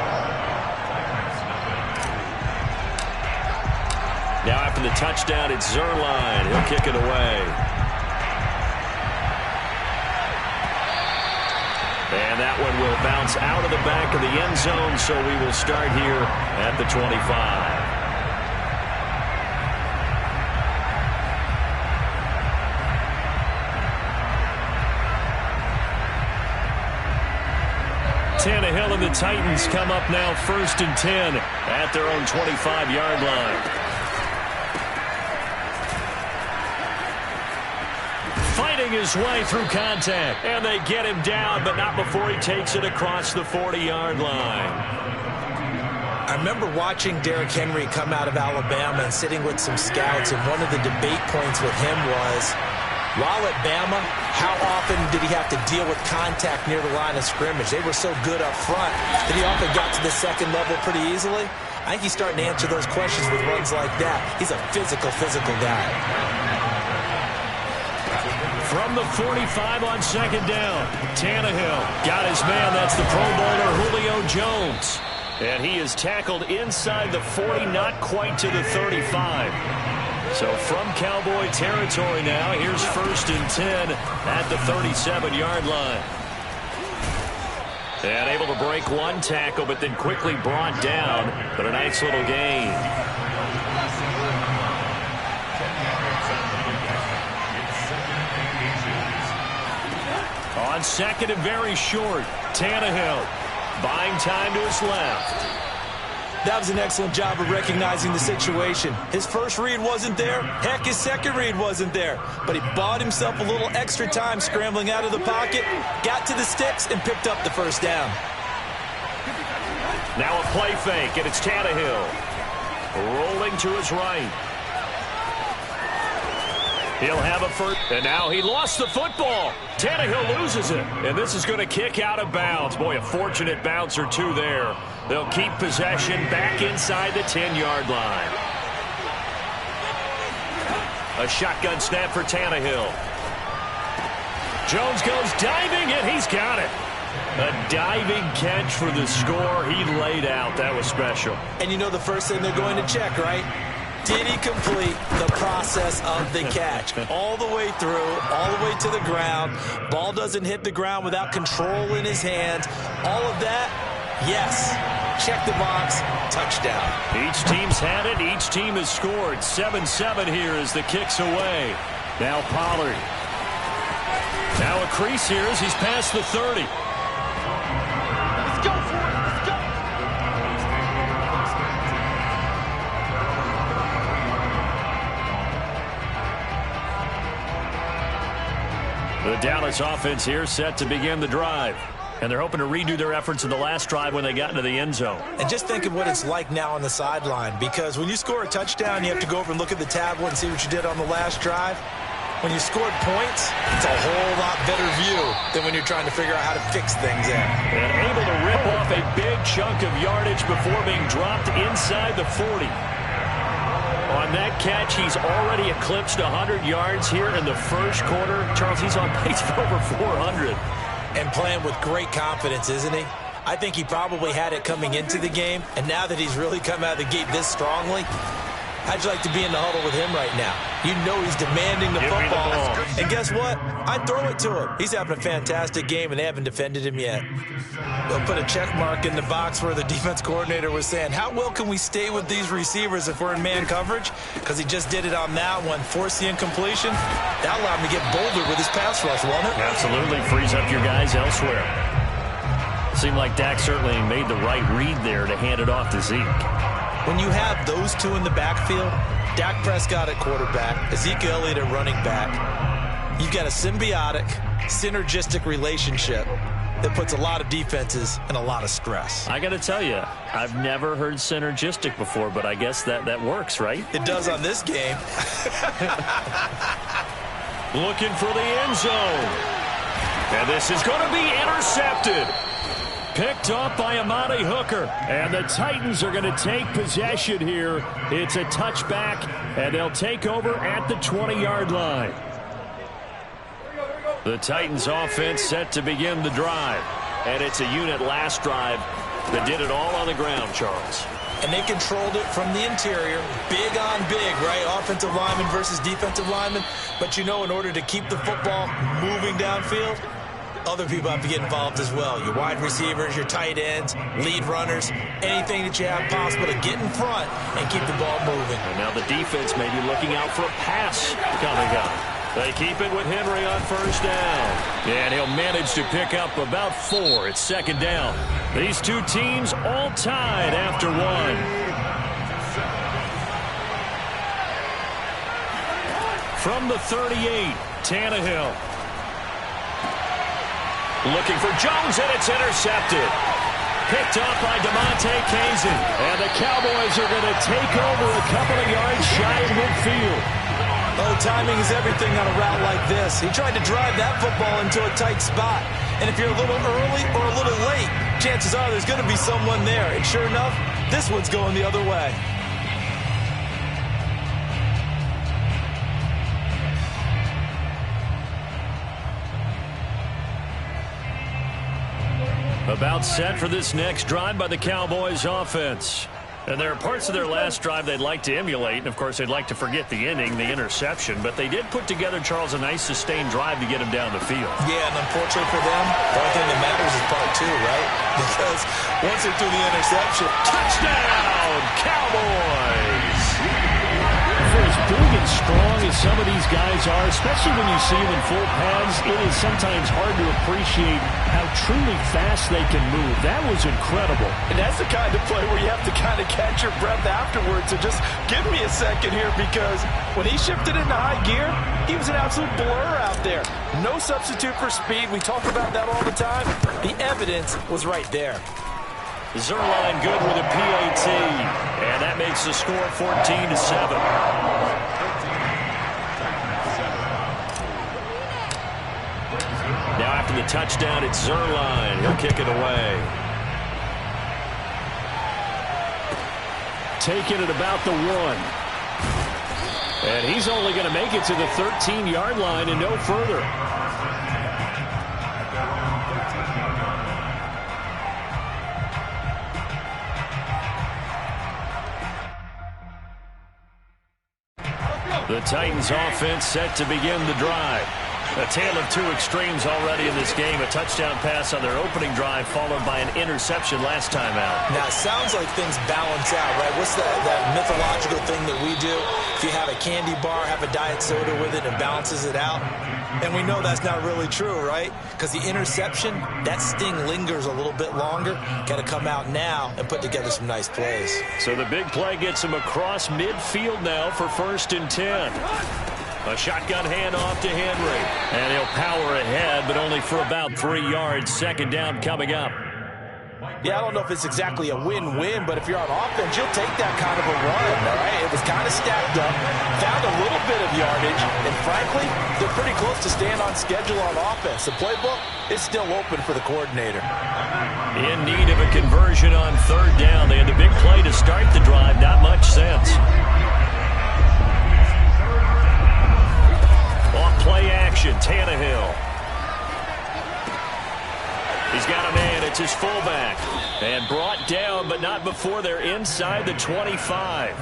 Now after the touchdown, it's Zerline. He'll kick it away. And that one will bounce out of the back of the end zone, so we will start here at the 25. Tannehill and the Titans come up now 1st and 10 at their own 25-yard line. Fighting his way through contact, and they get him down, but not before he takes it across the 40-yard line. I remember watching Derrick Henry come out of Alabama and sitting with some scouts, and one of the debate points with him was, while at Bama, how often did he have to deal with contact near the line of scrimmage? They were so good up front that he often got to the second level pretty easily. I think he's starting to answer those questions with runs like that. He's a physical guy. From the 45 on 2nd down, Tannehill got his man. That's the Pro Bowler Julio Jones. And he is tackled inside the 40, not quite to the 35. So from Cowboy territory now, here's 1st and 10 at the 37-yard line. And able to break one tackle, but then quickly brought down. But a nice little gain. On 2nd and very short, Tannehill buying time to his left. That was an excellent job of recognizing the situation. His first read wasn't there. Heck, his second read wasn't there. But he bought himself a little extra time scrambling out of the pocket, got to the sticks, and picked up the first down. Now a play fake, and it's Tannehill. Rolling to his right. He'll have a first, and now he lost the football. Tannehill loses it, and this is going to kick out of bounds. Boy, a fortunate bounce or two there. They'll keep possession back inside the 10-yard line. A shotgun snap for Tannehill. Jones goes diving, and he's got it. A diving catch for the score. He laid out. That was special. And you know the first thing they're going to check, right? Did he complete the process of the catch? All the way through, all the way to the ground. Ball doesn't hit the ground without control in his hands. All of that, yes. Check the box, touchdown. Each team's had it. Each team has scored. 7-7 here as the kick's away. Now Pollard. Now a crease here as he's past the 30. Let's go for it. Let's go. The Dallas offense here set to begin the drive. And they're hoping to redo their efforts in the last drive when they got into the end zone. And just think of what it's like now on the sideline, because when you score a touchdown, you have to go over and look at the tablet and see what you did on the last drive. When you scored points, it's a whole lot better view than when you're trying to figure out how to fix things in. And able to rip off a big chunk of yardage before being dropped inside the 40. On that catch, he's already eclipsed 100 yards here in the first quarter. Charles, he's on pace for over 400. And playing with great confidence, isn't he? I think he probably had it coming into the game, and now that he's really come out of the gate this strongly, how'd you like to be in the huddle with him right now? You know he's demanding the football. And guess what? I'd throw it to him. He's having a fantastic game, and they haven't defended him yet. They'll put a check mark in the box where the defense coordinator was saying, how well can we stay with these receivers if we're in man coverage? Because he just did it on that one, forced the incompletion. That allowed him to get bolder with his pass rush, won't it? Absolutely. Frees up your guys elsewhere. Seemed like Dak certainly made the right read there to hand it off to Zeke. When you have those two in the backfield, Dak Prescott at quarterback, Ezekiel Elliott at running back, you've got a symbiotic, synergistic relationship that puts a lot of defenses in a lot of stress. I got to tell you, I've never heard synergistic before, but I guess that works, right? It does on this game. Looking for the end zone. And this is going to be intercepted. Picked off by Amani Hooker. And the Titans are going to take possession here. It's a touchback, and they'll take over at the 20-yard line. The Titans offense set to begin the drive. And it's a unit last drive that did it all on the ground, Charles. And they controlled it from the interior. Big on big, right? Offensive lineman versus defensive lineman. But you know, in order to keep the football moving downfield, other people have to get involved as well. Your wide receivers, your tight ends, lead runners, anything that you have possible to get in front and keep the ball moving. And now the defense may be looking out for a pass coming up. They keep it with Henry on first down. And he'll manage to pick up about 4. It's second down. These two teams all tied after 1. From the 38, Tannehill. Looking for Jones, and it's intercepted. Picked off by DeMonte Kazin. And the Cowboys are going to take over a couple of yards shy of midfield. Oh, timing is everything on a route like this. He tried to drive that football into a tight spot. And if you're a little early or a little late, chances are there's going to be someone there. And sure enough, this one's going the other way. About set for this next drive by the Cowboys offense. And there are parts of their last drive they'd like to emulate. And, of course, they'd like to forget the ending, the interception. But they did put together, Charles, a nice sustained drive to get him down the field. Yeah, and unfortunately for them, the only thing that matters is part 2, right? Because once they're through the interception, touchdown, Cowboys! For as big and strong as some of these guys are, especially when you see them in full pads, it is sometimes hard to appreciate how truly fast they can move. That was incredible. And that's the kind of play where you have to kind of catch your breath afterwards. So just give me a second here, because when he shifted into high gear, he was an absolute blur out there. No substitute for speed. We talk about that all the time. The evidence was right there. Zerline good with a PAT, and that makes the score 14-7. Now after the touchdown, it's Zerline. He'll kick it away. Taking it about the 1. And he's only going to make it to the 13-yard line and no further. The Titans offense set to begin the drive. A tale of two extremes already in this game. A touchdown pass on their opening drive followed by an interception last time out. Now, it sounds like things balance out, right? What's that mythological thing that we do? If you have a candy bar, have a diet soda with it, and balances it out. And we know that's not really true, right? Because the interception, that sting lingers a little bit longer. Got to come out now and put together some nice plays. So the big play gets him across midfield now for 1st and 10. A shotgun handoff to Henry. And he'll power ahead, but only for about 3 yards. Second down coming up. Yeah, I don't know if it's exactly a win-win, but if you're on offense, you'll take that kind of a run, all right? It was kind of stacked up, found a little bit of yardage, and frankly, they're pretty close to staying on schedule on offense. The playbook is still open for the coordinator. In need of a conversion on 3rd down. They had the big play to start the drive. Not much sense. Off play action, Tannehill. He's got a man. It's his fullback. And brought down, but not before they're inside the 25.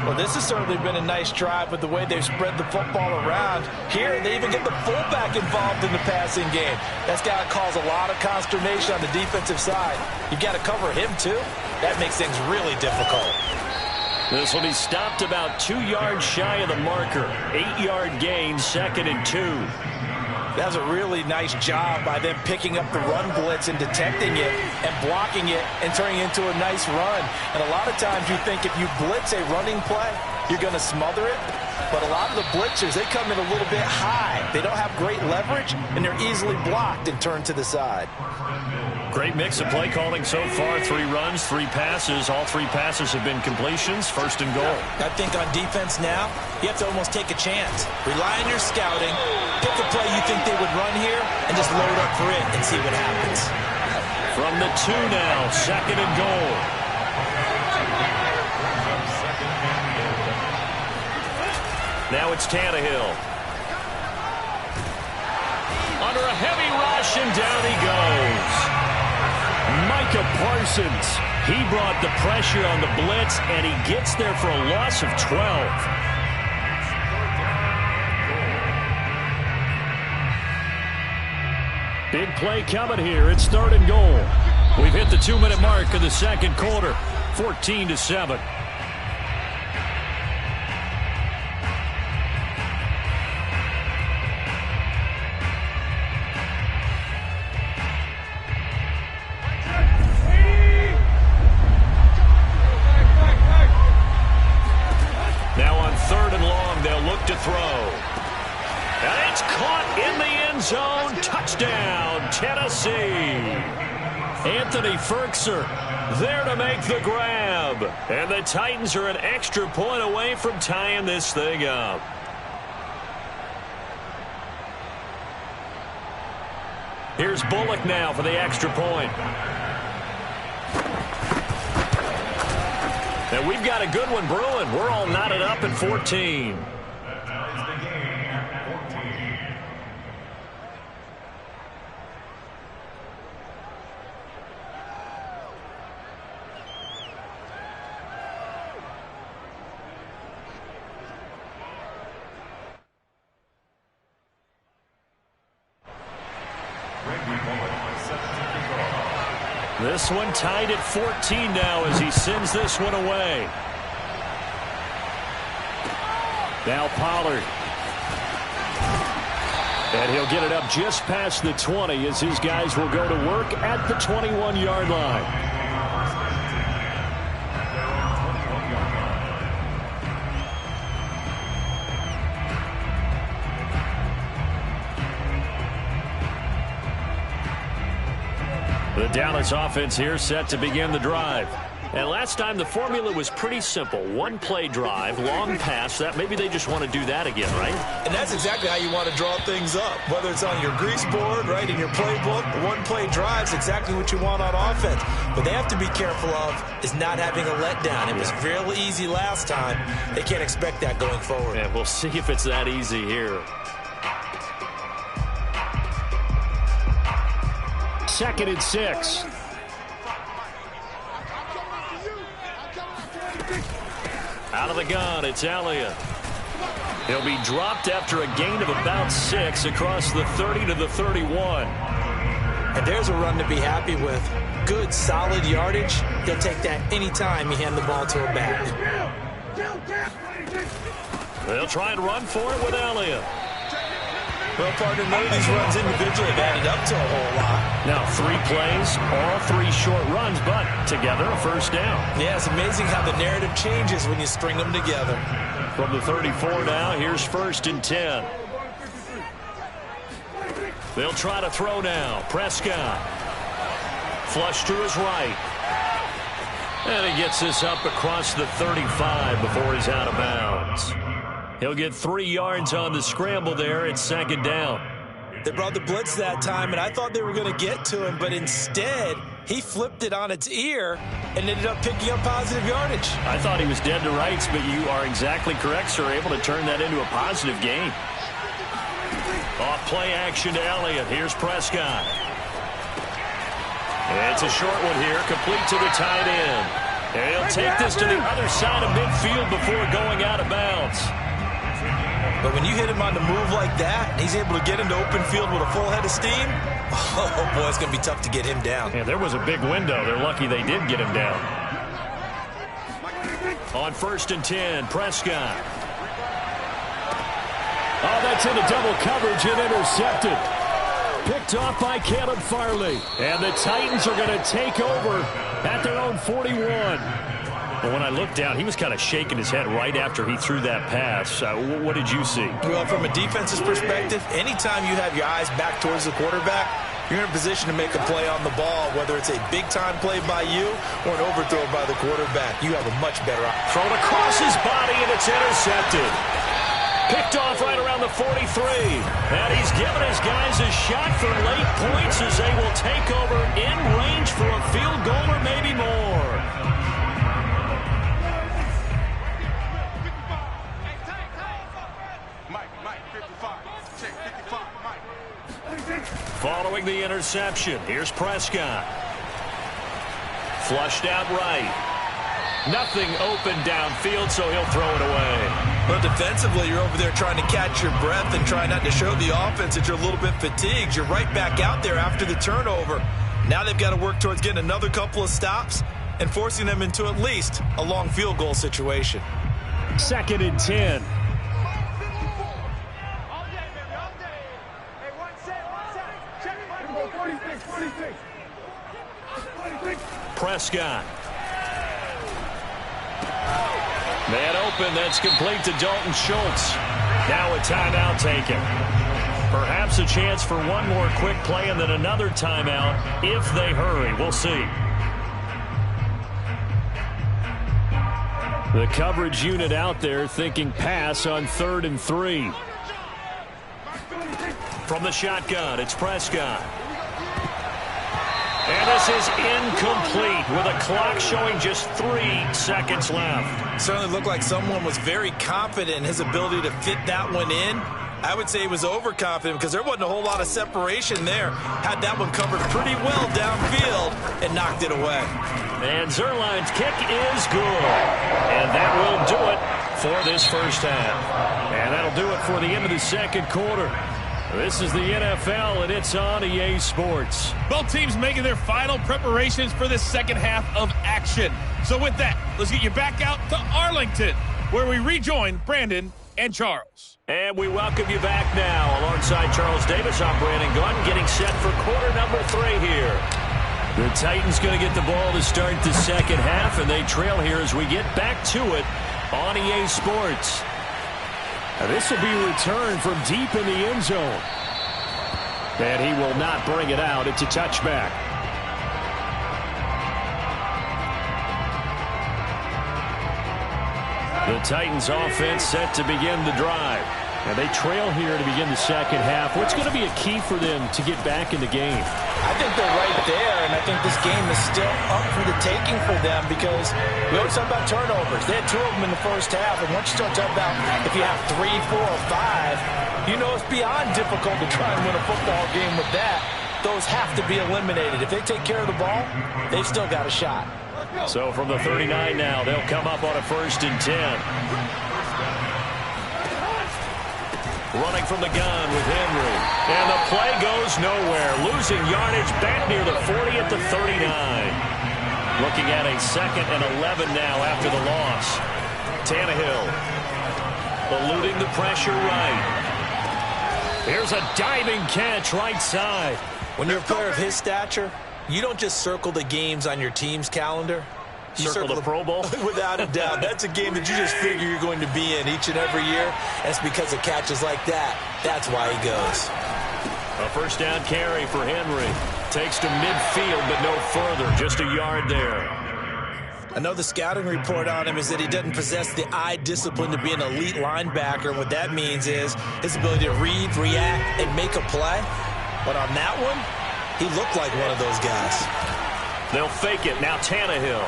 Well, this has certainly been a nice drive with the way they've spread the football around. Here, they even get the fullback involved in the passing game. That's got to cause a lot of consternation on the defensive side. You've got to cover him, too. That makes things really difficult. This will be stopped about 2 yards shy of the marker. 8-yard gain, 2nd and 2. That's a really nice job by them picking up the run blitz and detecting it and blocking it and turning it into a nice run. And a lot of times you think if you blitz a running play, you're going to smother it. But a lot of the blitzers, they come in a little bit high. They don't have great leverage, and they're easily blocked and turned to the side. Great mix of play calling so far. 3 runs, 3 passes. All 3 passes have been completions. 1st and goal. I think on defense now, you have to almost take a chance. Rely on your scouting. Pick a play you think they would run here and just load up for it and see what happens. From the 2 now, 2nd and goal. Now it's Tannehill. Under a heavy rush, and down he goes. Micah Parsons. He brought the pressure on the blitz, and he gets there for a loss of 12. Big play coming here. It's 3rd and goal. We've hit the 2-minute mark of the 2nd quarter. 14-7. Now on 3rd and long, they'll look to throw. And it's caught in the end zone. Touchdown, Tennessee. Anthony Ferkser there to make the grab. And the Titans are an extra point away from tying this thing up. Here's Bullock now for the extra point. And we've got a good one brewing. We're all knotted up at 14. This one tied at 14 now as he sends this one away. Now Pollard. And he'll get it up just past the 20 as his guys will go to work at the 21-yard line. The Dallas offense here set to begin the drive. And last time the formula was pretty simple. One play drive, long pass. That maybe they just want to do that again, right? And that's exactly how you want to draw things up. Whether it's on your grease board, right, in your playbook, one play drive is exactly what you want on offense. What they have to be careful of is not having a letdown. It was real easy last time. They can't expect that going forward. And we'll see if it's that easy here. 2nd and 6. Out of the gun, it's Elliott. He'll be dropped after a gain of about 6 across the 30 to the 31. And there's a run to be happy with. Good, solid yardage. He'll take that anytime you hand the ball to a back. They'll try and run for it with Elliott. Well, partner, none of these runs individually have added up to a whole lot. Now 3 plays, all 3 short runs, but together a first down. Yeah, it's amazing how the narrative changes when you string them together. From the 34 now, here's 1st and 10. They'll try to throw now. Prescott. Flush to his right. And he gets this up across the 35 before he's out of bounds. He'll get 3 yards on the scramble there. It's 2nd down. They brought the blitz that time, and I thought they were going to get to him, but instead, he flipped it on its ear and ended up picking up positive yardage. I thought he was dead to rights, but you are exactly correct, sir. Able to turn that into a positive gain. Off play action to Elliott. Here's Prescott. It's a short one here, complete to the tight end. And he'll take this to the other side of midfield before going out of bounds. But when you hit him on the move like that, he's able to get into open field with a full head of steam, oh, boy, it's going to be tough to get him down. Yeah, there was a big window. They're lucky they did get him down. On 1st and 10, Prescott. Oh, that's into double coverage and intercepted. Picked off by Caleb Farley. And the Titans are going to take over at their own 41. But when I looked down, he was kind of shaking his head right after he threw that pass. What did you see? Well, from a defense's perspective, anytime you have your eyes back towards the quarterback, you're in a position to make a play on the ball, whether it's a big-time play by you or an overthrow by the quarterback. You have a much better option. Thrown across his body, and it's intercepted. Picked off right around the 43. And he's given his guys a shot for late points as they will take over in range for a field goal or maybe more. Following the interception, here's Prescott. Flushed out right. Nothing open downfield, so he'll throw it away. Well, defensively, you're over there trying to catch your breath and try not to show the offense that you're a little bit fatigued. You're right back out there after the turnover. Now they've got to work towards getting another couple of stops and forcing them into at least a long field goal situation. 2nd and 10. Prescott. Man open, that's complete to Dalton Schultz. Now a timeout taken. Perhaps a chance for one more quick play and then another timeout if they hurry. We'll see. The coverage unit out there thinking pass on 3rd and 3. From the shotgun, it's Prescott. And this is incomplete with a clock showing just 3 seconds left. Certainly looked like someone was very confident in his ability to fit that one in. I would say he was overconfident because there wasn't a whole lot of separation there. Had that one covered pretty well downfield and knocked it away. And Zuerlein's kick is good. And that will do it for this first half. And that'll do it for the end of the second quarter. This is the NFL, and it's on EA Sports. Both teams making their final preparations for the second half of action. So with that, let's get you back out to Arlington, where we rejoin Brandon and Charles. And we welcome you back now. Alongside Charles Davis, I'm Brandon Gunn, getting set for quarter number 3 here. The Titans going to get the ball to start the second half, and they trail here as we get back to it on EA Sports. Now this will be returned from deep in the end zone. And he will not bring it out. It's a touchback. The Titans offense set to begin the drive. And they trail here to begin the second half. What's going to be a key for them to get back in the game? I think they're right there, and I think this game is still up for the taking for them because we always talk about turnovers. They had 2 of them in the first half, and once you start talking about if you have 3, 4, or 5, you know it's beyond difficult to try and win a football game with that. Those have to be eliminated. If they take care of the ball, they've still got a shot. So from the 39 now, they'll come up on a 1st and 10. Running from the gun with Henry. And the play goes nowhere. Losing yardage back near the 40 at the 39. Looking at a 2nd and 11 now after the loss. Tannehill eluding the pressure right. Here's a diving catch right side. When you're a player of his stature, you don't just circle the games on your team's calendar. You circle the Pro Bowl? Without a doubt. That's a game that you just figure you're going to be in each and every year. And it's because of catches like that. That's why he goes. A 1st down carry for Henry. Takes to midfield, but no further. Just a yard there. Another scouting report on him is that he doesn't possess the eye discipline to be an elite linebacker. What that means is his ability to read, react, and make a play. But on that one, he looked like one of those guys. They'll fake it. Now Tannehill.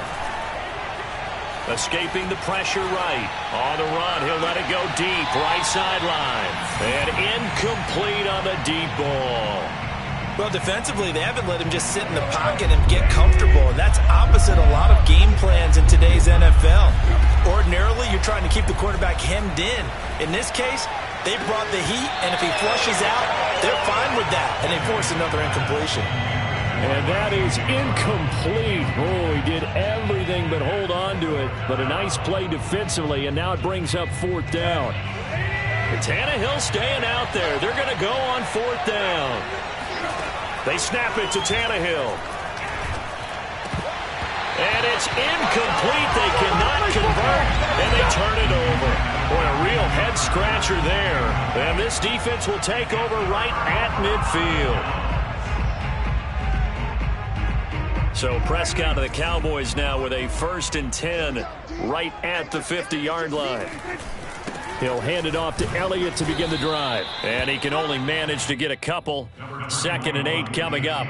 Escaping the pressure right. On the run, he'll let it go deep. Right sideline. And incomplete on the deep ball. Well, defensively, they haven't let him just sit in the pocket and get comfortable. And that's opposite a lot of game plans in today's NFL. Ordinarily, you're trying to keep the quarterback hemmed in. In this case, they brought the heat, and if he flushes out, they're fine with that. And they force another incompletion. And that is incomplete. Oh, he did everything but hold on to it. But a nice play defensively, and now it brings up 4th down. Tannehill staying out there. They're going to go on 4th down. They snap it to Tannehill. And it's incomplete. They cannot convert, and they turn it over. Boy, a real head-scratcher there. And this defense will take over right at midfield. So Prescott of the Cowboys now with a 1st and 10 right at the 50-yard line. He'll hand it off to Elliott to begin the drive. And he can only manage to get a couple. 2nd and 8 coming up.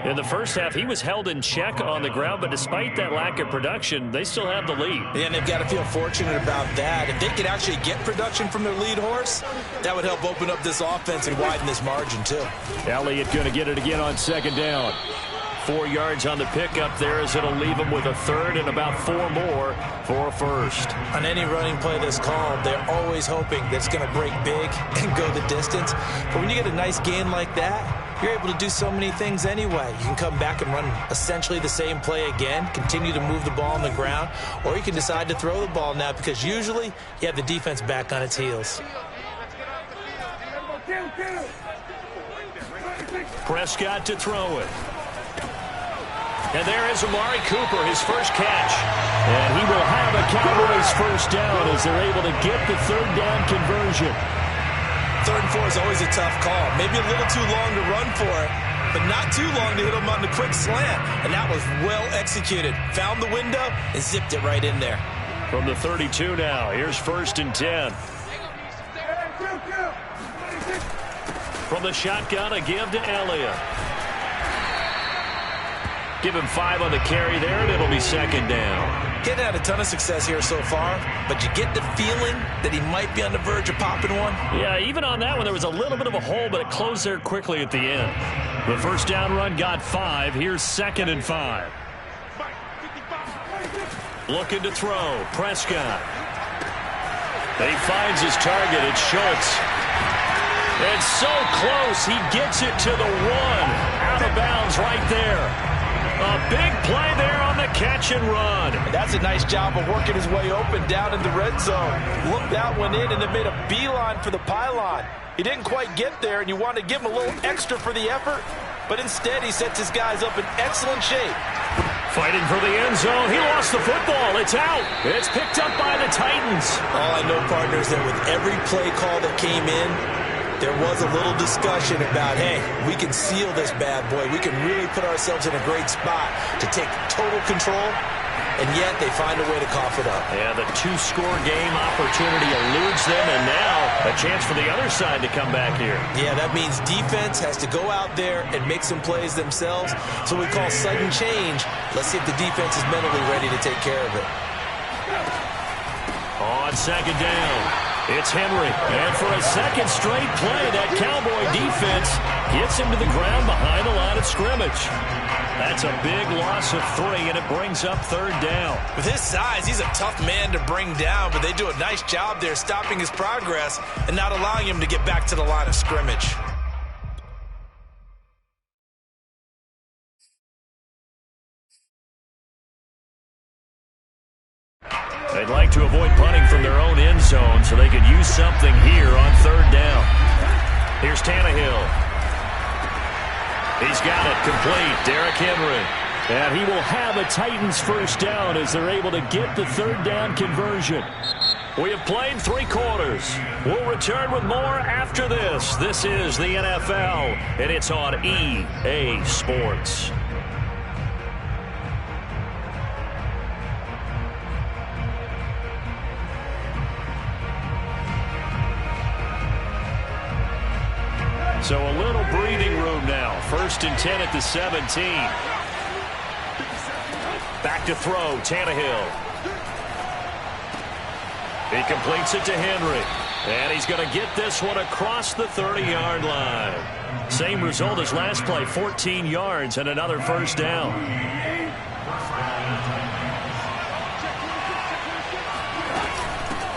In the first half, he was held in check on the ground, but despite that lack of production, they still have the lead. And they've got to feel fortunate about that. If they could actually get production from their lead horse, that would help open up this offense and widen this margin, too. Elliott going to get it again on 2nd down. 4 yards on the pickup there as it'll leave him with a 3rd and about 4 more for a 1st. On any running play that's called, they're always hoping that it's going to break big and go the distance. But when you get a nice gain like that, you're able to do so many things anyway. You can come back and run essentially the same play again, continue to move the ball on the ground, or you can decide to throw the ball now because usually you have the defense back on its heels. Prescott to throw it. And there is Amari Cooper, his first catch. And he will have a Cowboys 1st down as they're able to get the 3rd down conversion. 3rd and 4 is always a tough call. Maybe a little too long to run for it, but not too long to hit him on the quick slant. And that was well executed. Found the window and zipped it right in there. From the 32 now, here's 1st and 10. From the shotgun, a give to Elliott. Give him 5 on the carry there, and it'll be 2nd down. Getting had a ton of success here so far, but you get the feeling that he might be on the verge of popping one. Yeah, even on that one, there was a little bit of a hole, but it closed there quickly at the end. The 1st down run got 5. Here's 2nd and 5. Looking to throw. Prescott. He finds his target. It's Schultz. And so close, he gets it to the 1. Out of bounds right there. A big play there on the catch and run. That's a nice job of working his way open down in the red zone. Looked that one in and then made a beeline for the pylon. He didn't quite get there, and you want to give him a little extra for the effort, but instead he sets his guys up in excellent shape. Fighting for the end zone. He lost the football. It's out. It's picked up by the Titans. All I know, partners, that with every play call that came in, there was a little discussion about, hey, we can seal this bad boy. We can really put ourselves in a great spot to take total control, and yet they find a way to cough it up. Yeah, the 2-score game opportunity eludes them, and now a chance for the other side to come back here. Yeah, that means defense has to go out there and make some plays themselves. So we call sudden change. Let's see if the defense is mentally ready to take care of it. On 2nd down. It's Henry, and for a 2nd straight play, that Cowboy defense gets him to the ground behind the line of scrimmage. That's a big loss of 3, and it brings up 3rd down. With his size, he's a tough man to bring down, but they do a nice job there stopping his progress and not allowing him to get back to the line of scrimmage. They'd like to avoid punting from their own end zone so they could use something here on 3rd down. Here's Tannehill. He's got it complete. Derrick Henry. And he will have a Titans 1st down as they're able to get the 3rd down conversion. We have played 3 quarters. We'll return with more after this. This is the NFL, and it's on EA Sports. So a little breathing room now. 1st and 10 at the 17. Back to throw, Tannehill. He completes it to Henry. And he's going to get this one across the 30-yard line. Same result as last play, 14 yards and another 1st down.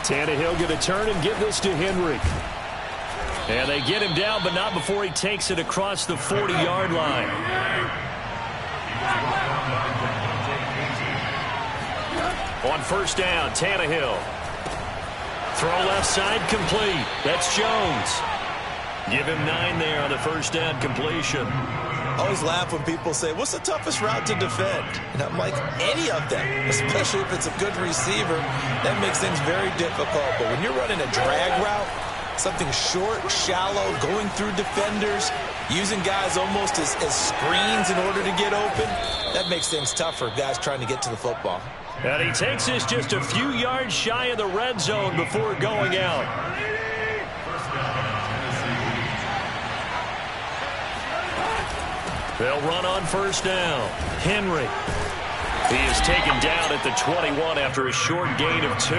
Tannehill going to turn and give this to Henry. And they get him down, but not before he takes it across the 40-yard line. On 1st down, Tannehill. Throw left side complete. That's Jones. Give him 9 there on the 1st down completion. I always laugh when people say, what's the toughest route to defend? And I'm like, any of them, especially if it's a good receiver. That makes things very difficult. But when you're running a drag route, something short, shallow, going through defenders, using guys almost as screens in order to get open, that makes things tough for guys trying to get to the football. And he takes this just a few yards shy of the red zone before going out. They'll run on first down. Henry. He is taken down at the 21 after a short gain of 2.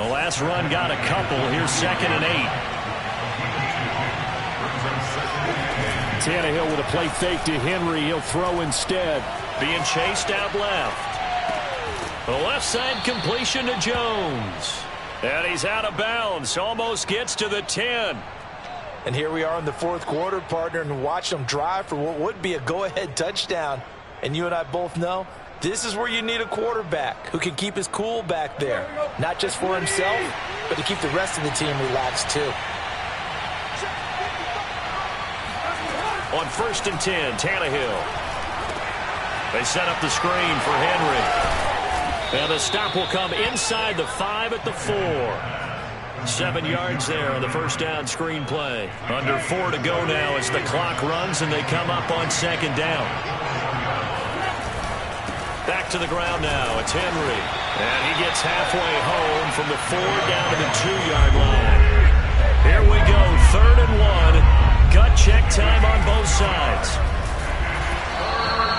The last run got a couple. Here's 2nd and 8. Tannehill with a play fake to Henry. He'll throw instead. Being chased out left. The left side completion to Jones. And he's out of bounds. Almost gets to the 10. And here we are in the 4th quarter, partner, and watch them drive for what would be a go-ahead touchdown. And you and I both know this is where you need a quarterback who can keep his cool back there. Not just for himself, but to keep the rest of the team relaxed too. On 1st and 10, Tannehill. They set up the screen for Henry. And the stop will come inside the 5 at the 4. 7 yards there on the first down screen play. Under 4 to go now as the clock runs and they come up on 2nd down. Back to the ground now. It's Henry. And he gets halfway home from the 4 down to the 2-yard line. Here we go. 3rd and 1. Gut check time on both sides.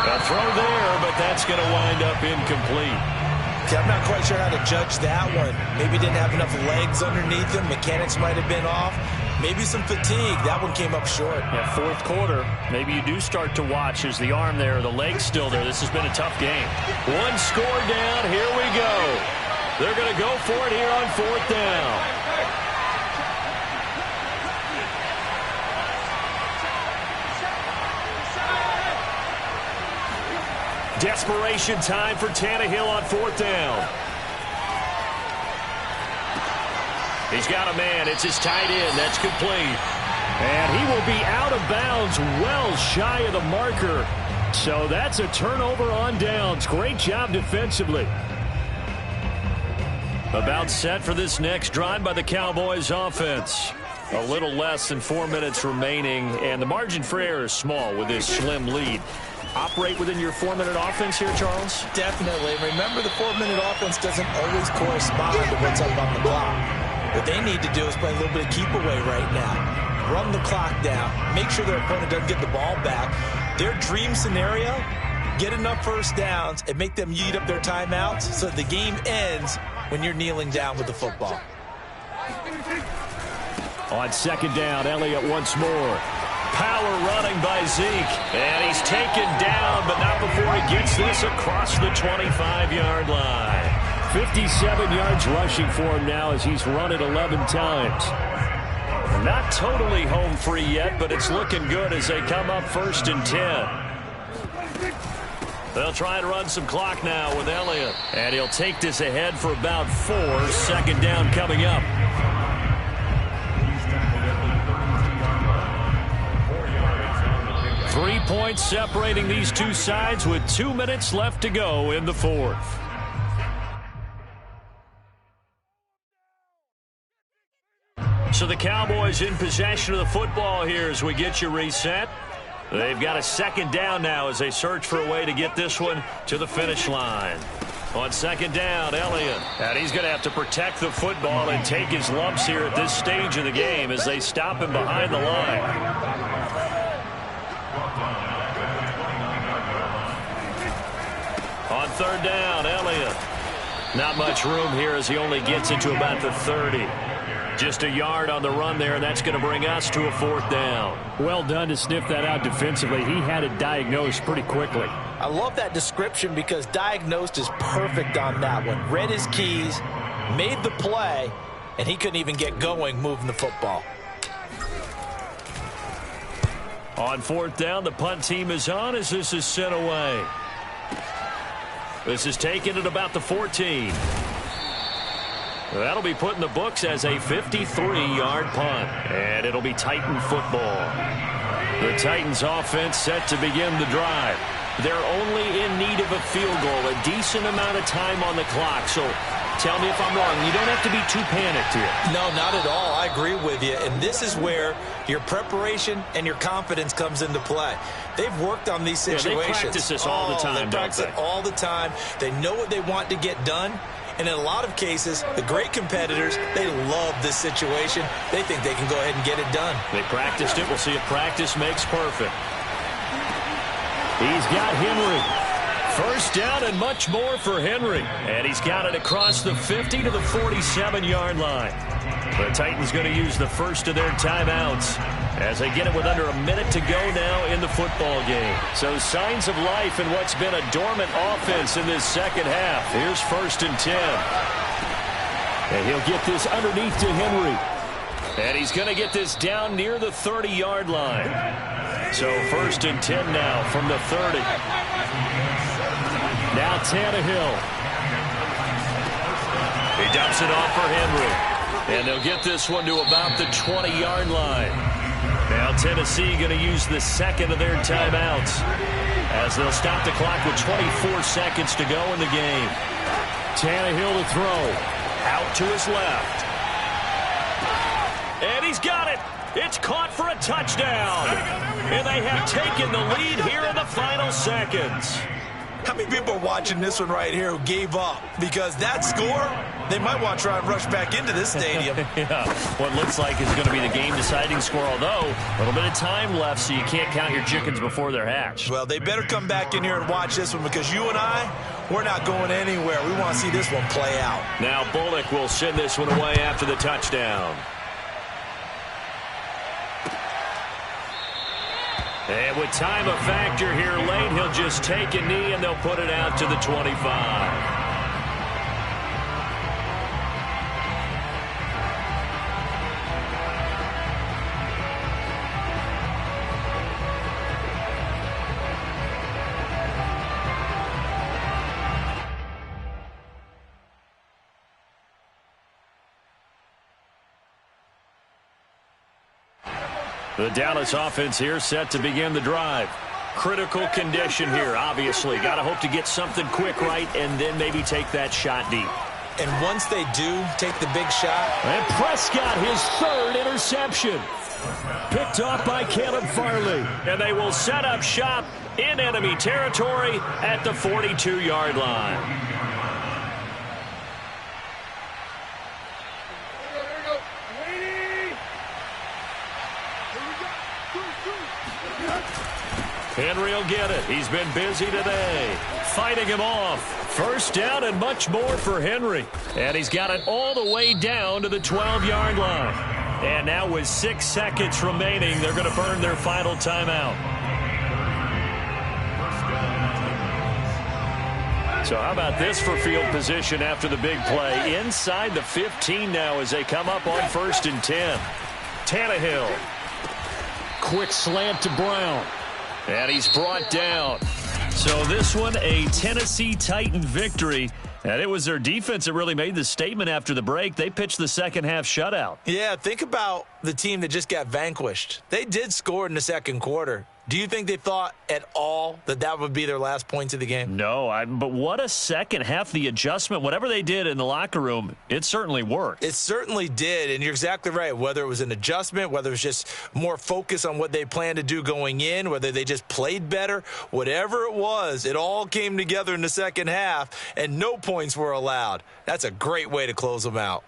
A throw there, but that's going to wind up incomplete. I'm not quite sure how to judge that one. Maybe didn't have enough legs underneath him. Mechanics might have been off. Maybe some fatigue. That one came up short. Yeah, 4th quarter. Maybe you do start to watch. Is the arm there, the leg's still there. This has been a tough game. 1 score down. Here we go. They're going to go for it here on 4th down. Desperation time for Tannehill on 4th down. He's got a man. It's his tight end. That's complete. And he will be out of bounds well shy of the marker. So that's a turnover on downs. Great job defensively. About set for this next drive by the Cowboys offense. A little less than 4 minutes remaining, and the margin for error is small with this slim lead. Operate within your 4-minute offense here, Charles? Definitely. Remember, the 4-minute offense doesn't always correspond to what's up on the clock. What they need to do is play a little bit of keep away right now. Run the clock down. Make sure their opponent doesn't get the ball back. Their dream scenario, get enough first downs and make them eat up their timeouts so that the game ends when you're kneeling down with the football. On 2nd down, Elliott once more. Power running by Zeke. And he's taken down, but not before he gets this across the 25-yard line. 57 yards rushing for him now as he's run it 11 times. Not totally home free yet, but it's looking good as they come up 1st and 10. They'll try and run some clock now with Elliott. And he'll take this ahead for about 4. 2nd down coming up. 3 points separating these two sides with 2 minutes left to go in the 4th. So the Cowboys in possession of the football here as we get you reset. They've got a 2nd down now as they search for a way to get this one to the finish line. On 2nd down, Elliott. And he's going to have to protect the football and take his lumps here at this stage of the game as they stop him behind the line. On 3rd down, Elliott. Not much room here as he only gets it to about the 30. Just a yard on the run there, and that's going to bring us to a 4th down. Well done to sniff that out defensively. He had it diagnosed pretty quickly. I love that description because diagnosed is perfect on that one. Read his keys, made the play, and he couldn't even get going moving the football. On 4th down, the punt team is on as this is sent away. This is taken at about the 14. That'll be put in the books as a 53-yard punt. And it'll be Titan football. The Titans offense set to begin the drive. They're only in need of a field goal, a decent amount of time on the clock. So Tell me if I'm wrong. You don't have to be too panicked here. No, not at all. I agree with you. And this is where your preparation and your confidence comes into play. They've worked on these situations. Yeah, they practice this all the time, They practice it all the time. They know what they want to get done. And in a lot of cases, the great competitors, they love this situation. They think they can go ahead and get it done. They practiced it. We'll see if practice makes perfect. He's got Henry. First down and much more for Henry. And he's got it across the 50 to the 47-yard line. The Titans going to use the first of their timeouts as they get it with under a minute to go now in the football game. So signs of life in what's been a dormant offense in this second half. Here's 1st and 10. And he'll get this underneath to Henry. And he's going to get this down near the 30-yard line. So 1st and 10 now from the 30. Now Tannehill. He dumps it off for Henry. And they'll get this one to about the 20-yard line. Now Tennessee going to use the second of their timeouts as they'll stop the clock with 24 seconds to go in the game. Tannehill to throw. Out to his left. And he's got it. It's caught for a touchdown. And they have taken the lead here in the final seconds. How many people are watching this one right here who gave up? Because that score, they might want to try and rush back into this stadium. Yeah, what looks like is going to be the game-deciding score, although a little bit of time left, so you can't count your chickens before they're hatched. Well, they better come back in here and watch this one because you and I, we're not going anywhere. We want to see this one play out. Now Bullock will send this one away after the touchdown. And with time a factor here late, he'll just take a knee and they'll put it out to the 25. The Dallas offense here set to begin the drive. Critical condition here, obviously. Got to hope to get something quick right and then maybe take that shot deep. And once they do take the big shot. And Prescott, his 3rd interception. Picked off by Caleb Farley. And they will set up shop in enemy territory at the 42-yard line. Henry will get it. He's been busy today. Fighting him off. First down and much more for Henry. And he's got it all the way down to the 12-yard line. And now with 6 seconds remaining, they're going to burn their final timeout. So how about this for field position after the big play? Inside the 15 now as they come up on 1st and 10. Tannehill. Quick slant to Brown. And he's brought down. So this one, a Tennessee Titan victory. And it was their defense that really made the statement after the break. They pitched the second half shutout. Yeah, think about the team that just got vanquished. They did score in the second quarter. Do you think they thought at all that that would be their last points of the game? No, but what a second half. The adjustment, whatever they did in the locker room, it certainly worked. It certainly did, and you're exactly right. Whether it was an adjustment, whether it was just more focus on what they planned to do going in, whether they just played better, whatever it was, it all came together in the second half, and no points were allowed. That's a great way to close them out.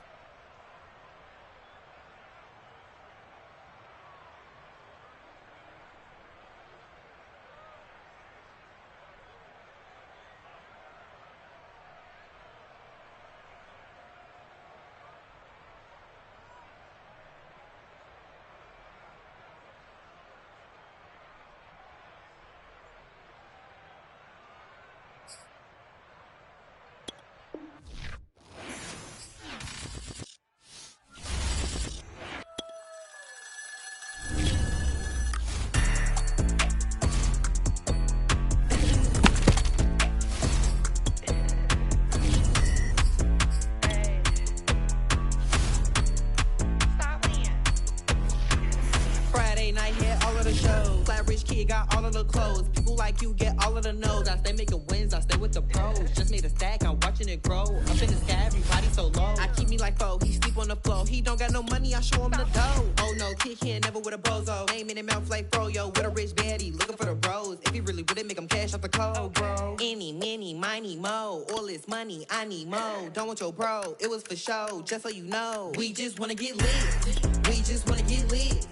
you got all of the clothes. People like you get all of the no's. I stay making wins, I stay with the pros. Just made a stack, I'm watching it grow. Up in the sky, everybody so low. I keep me like foe, he sleep on the floor. He don't got no money, I show him the dough. Oh no, kid can't never with a bozo. Name in the mouth like froyo, with a rich baddie, looking for the bros. If he really would it make him cash off the cold, bro. Any, many, miny, mo. All this money, I need mo. Don't want your bro, it was for show, just so you know. We just wanna get lit. We just wanna get lit.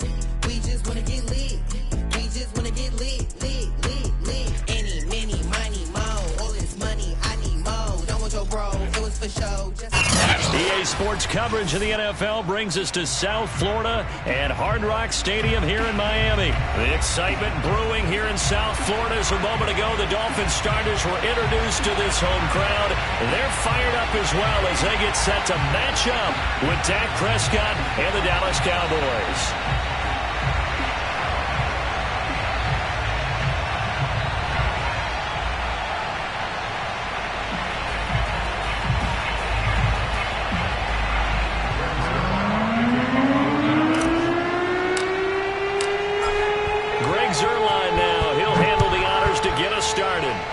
We just wanna get lit. We just wanna get lit, lit, lit, lit. Any, many, miny, mo. All this money, I need mo. Don't want your bro, it was for show. EA Sports coverage of the NFL brings us to South Florida and Hard Rock Stadium here in Miami. The excitement brewing here in South Florida as a moment ago the Dolphins starters were introduced to this home crowd. They're fired up as well as they get set to match up with Dak Prescott and the Dallas Cowboys.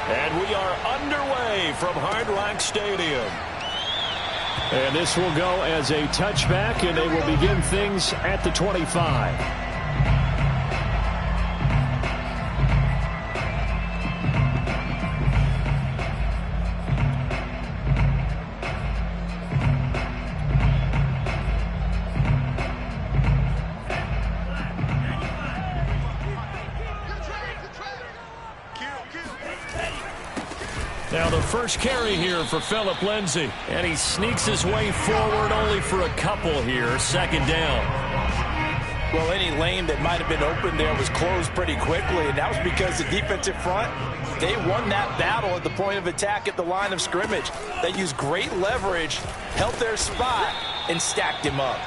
And we are underway from Hard Rock Stadium. And this will go as a touchback, and they will begin things at the 25. Now the first carry here for Phillip Lindsay. And he sneaks his way forward only for a couple here. Second down. Well, any lane that might have been open there was closed pretty quickly, and that was because the defensive front, they won that battle at the point of attack at the line of scrimmage. They used great leverage, held their spot, and stacked him up.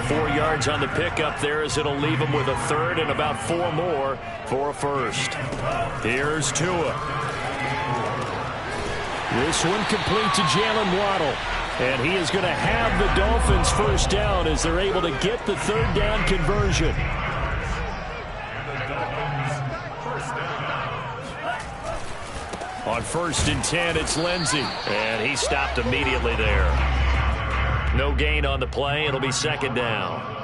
4 yards on the pickup there as it'll leave him with a third and about 4 more for a first. Here's Tua. This one complete to Jalen Waddle. And he is going to have the Dolphins first down as they're able to get the third down conversion. On 1st and 10, it's Lindsay. And he stopped immediately there. No gain on the play. It'll be second down.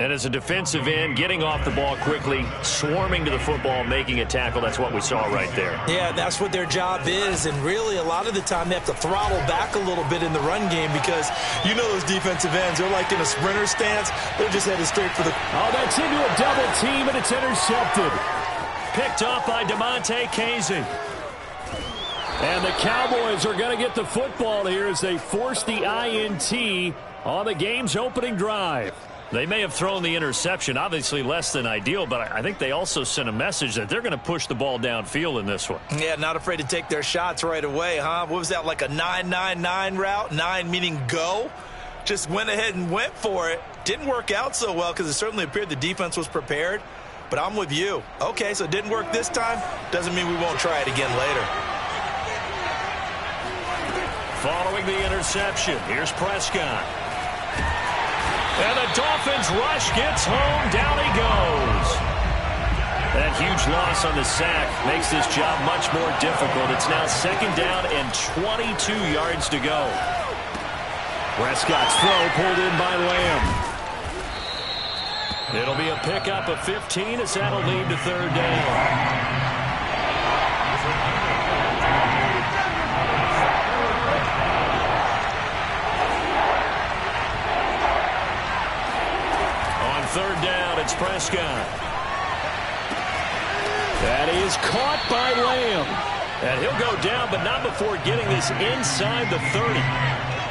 And as a defensive end, getting off the ball quickly, swarming to the football, making a tackle, that's what we saw right there. Yeah, that's what their job is, and really a lot of the time they have to throttle back a little bit in the run game because you know those defensive ends, they're like in a sprinter stance. They're just headed straight for the... Oh, that's into a double team, and it's intercepted. Picked off by DeMonte Casey. And the Cowboys are going to get the football here as they force the INT on the game's opening drive. They may have thrown the interception, obviously less than ideal, but I think they also sent a message that they're going to push the ball downfield in this one. Yeah, not afraid to take their shots right away, huh? What was that, like a 9-9-9 route? 9 meaning go? Just went ahead and went for it. Didn't work out so well because it certainly appeared the defense was prepared, but I'm with you. Okay, so it didn't work this time. Doesn't mean we won't try it again later. Following the interception, here's Prescott. And the Dolphins rush gets home. Down he goes. That huge loss on the sack makes this job much more difficult. It's now second down and 22 yards to go. Prescott's throw pulled in by Lamb. It'll be a pickup of 15 as that'll lead to third down. Third down, it's Prescott. That is caught by Lamb. And he'll go down, but not before getting this inside the 30.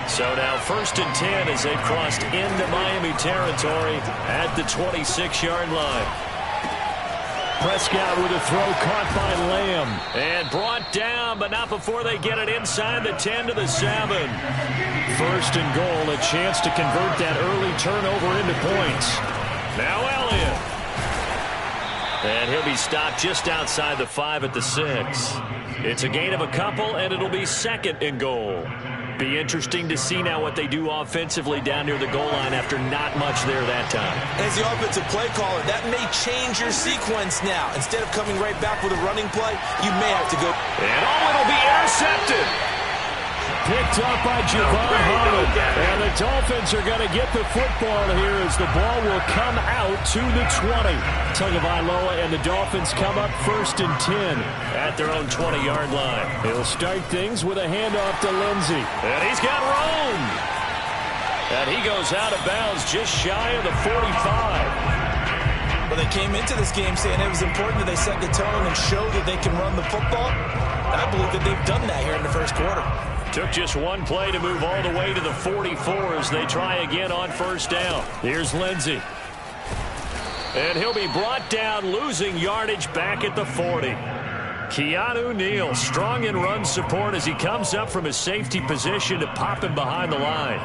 So now 1st and 10 as they've crossed into Miami territory at the 26-yard line. Prescott with a throw caught by Lamb. And brought down, but not before they get it inside the 10 to the 7. 1st and goal, a chance to convert that early turnover into points. Now Elliott. And he'll be stopped just outside the 5 at the 6. It's a gain of a couple, and it'll be 2nd and goal. Be interesting to see now what they do offensively down near the goal line after not much there that time. As the offensive play caller, that may change your sequence now. Instead of coming right back with a running play, you may have to go. And it'll be intercepted. Picked up by Javon Holland. And the Dolphins are going to get the football here as the ball will come out to the 20. Tagovailoa and the Dolphins come up 1st and 10 at their own 20-yard line. He'll start things with a handoff to Lindsey. And he's got room. And he goes out of bounds just shy of the 45. Well, they came into this game saying it was important that they set the tone and show that they can run the football. I believe that they've done that here in the first quarter. Took just one play to move all the way to the 44 as they try again on 1st down. Here's Lindsey. And he'll be brought down, losing yardage back at the 40. Keanu Neal, strong in run support as he comes up from his safety position to pop him behind the line.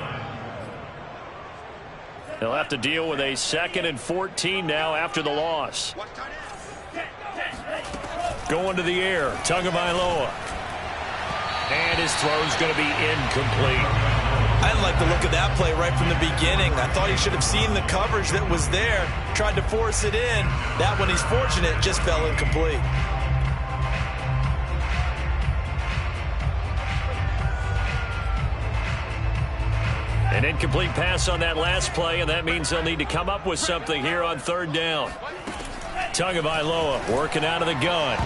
They'll have to deal with a 2nd and 14 now after the loss. Going to the air, Tagovailoa. And his throw's going to be incomplete. I didn't like the look of that play right from the beginning. I thought he should have seen the coverage that was there, tried to force it in. That one, he's fortunate, just fell incomplete. An incomplete pass on that last play, and that means they'll need to come up with something here on 3rd down. Tagovailoa working out of the gun.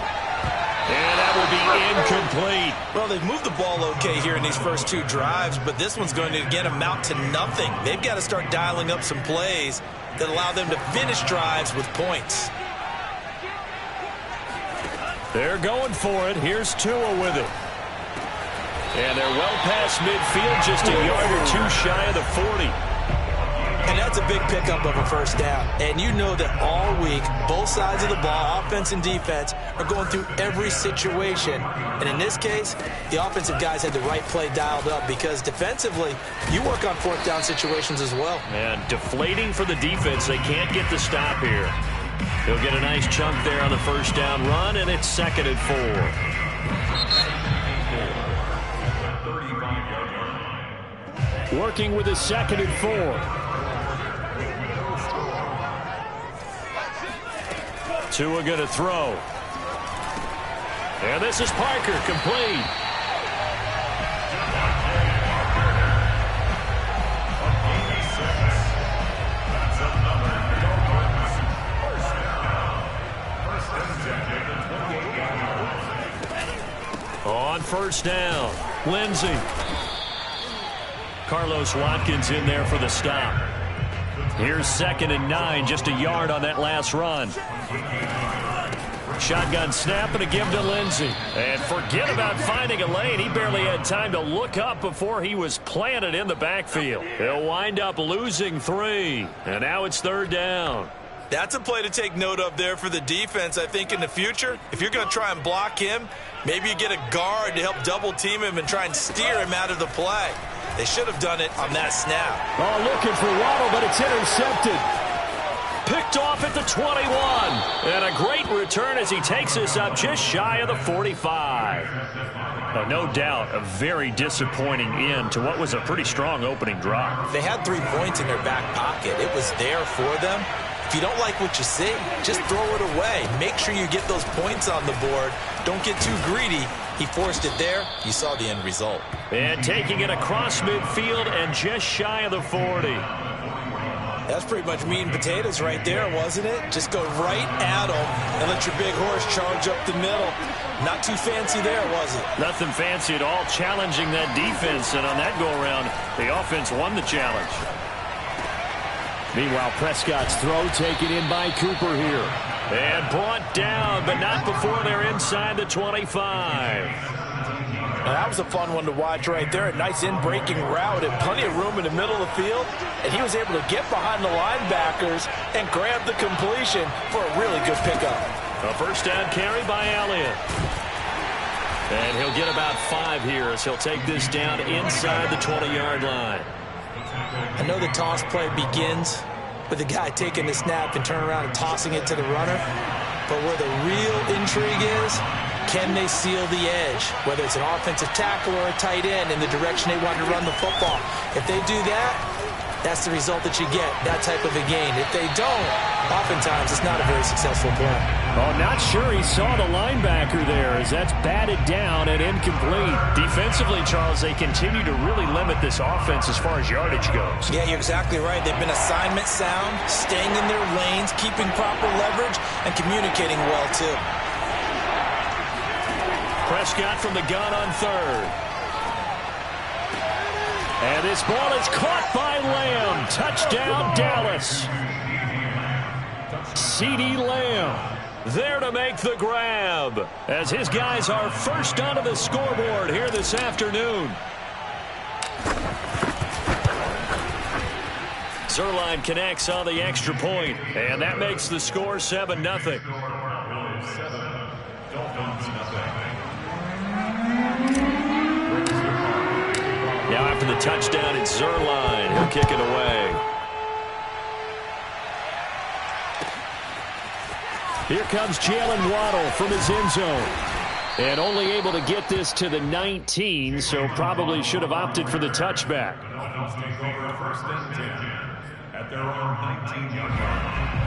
And that will be incomplete. Well, they've moved the ball okay here in these first 2 drives, but this one's going to, again, amount to nothing. They've got to start dialing up some plays that allow them to finish drives with points. They're going for it. Here's Tua with it. And they're well past midfield, just a yard or 2 shy of the 40. And that's a big pickup of a 1st down. And you know that all week, both sides of the ball, offense and defense, are going through every situation. And in this case, the offensive guys had the right play dialed up because defensively, you work on 4th down situations as well. And deflating for the defense. They can't get the stop here. He'll get a nice chunk there on the 1st down run, and it's 2nd and 4. Working with a 2nd and 4. Tua going to throw. And this is Parker, complete. On 1st down, Lindsey. Carlos Watkins in there for the stop. Here's 2nd and 9, just a yard on that last run. Shotgun snap and a give to Lindsey. And forget about finding a lane. He barely had time to look up before he was planted in the backfield. He'll wind up losing 3. And now it's 3rd down. That's a play to take note of there for the defense, I think, in the future. If you're going to try and block him, maybe you get a guard to help double team him and try and steer him out of the play. They should have done it on that snap. Oh, looking for Waddle, but it's intercepted. Picked off at the 21. And a great return as he takes us up just shy of the 45. No doubt a very disappointing end to what was a pretty strong opening drive. They had 3 points in their back pocket. It was there for them. If you don't like what you see, just throw it away. Make sure you get those points on the board. Don't get too greedy. He forced it there. You saw the end result. And taking it across midfield and just shy of the 40. That's pretty much meat and potatoes right there, wasn't it? Just go right at him and let your big horse charge up the middle. Not too fancy there, was it? Nothing fancy at all, challenging that defense. And on that go-around, the offense won the challenge. Meanwhile, Prescott's throw taken in by Cooper here. And brought down, but not before they're inside the 25. Now, that was a fun one to watch right there. A nice in-breaking route and plenty of room in the middle of the field. And he was able to get behind the linebackers and grab the completion for a really good pickup. A 1st down carry by Elliott. And he'll get about 5 here as he'll take this down inside the 20-yard line. I know the toss play begins with the guy taking the snap and turning around and tossing it to the runner. But where the real intrigue is, can they seal the edge? Whether it's an offensive tackle or a tight end in the direction they want to run the football. If they do that, that's the result that you get, that type of a gain. If they don't, oftentimes it's not a very successful play. Oh, not sure he saw the linebacker there as that's batted down and incomplete. Defensively, Charles, they continue to really limit this offense as far as yardage goes. Yeah, you're exactly right. They've been assignment sound, staying in their lanes, keeping proper leverage, and communicating well, too. Prescott from the gun on third. And this ball is caught by Lamb. Touchdown, Dallas. CeeDee Lamb there to make the grab as his guys are first onto the scoreboard here this afternoon. Zerline connects on the extra point, and that makes the score 7-0. Now after the touchdown, it's Zerline. He'll kick it away. Here comes Jalen Waddle from his end zone. And only able to get this to the 19, so probably should have opted for the touchback.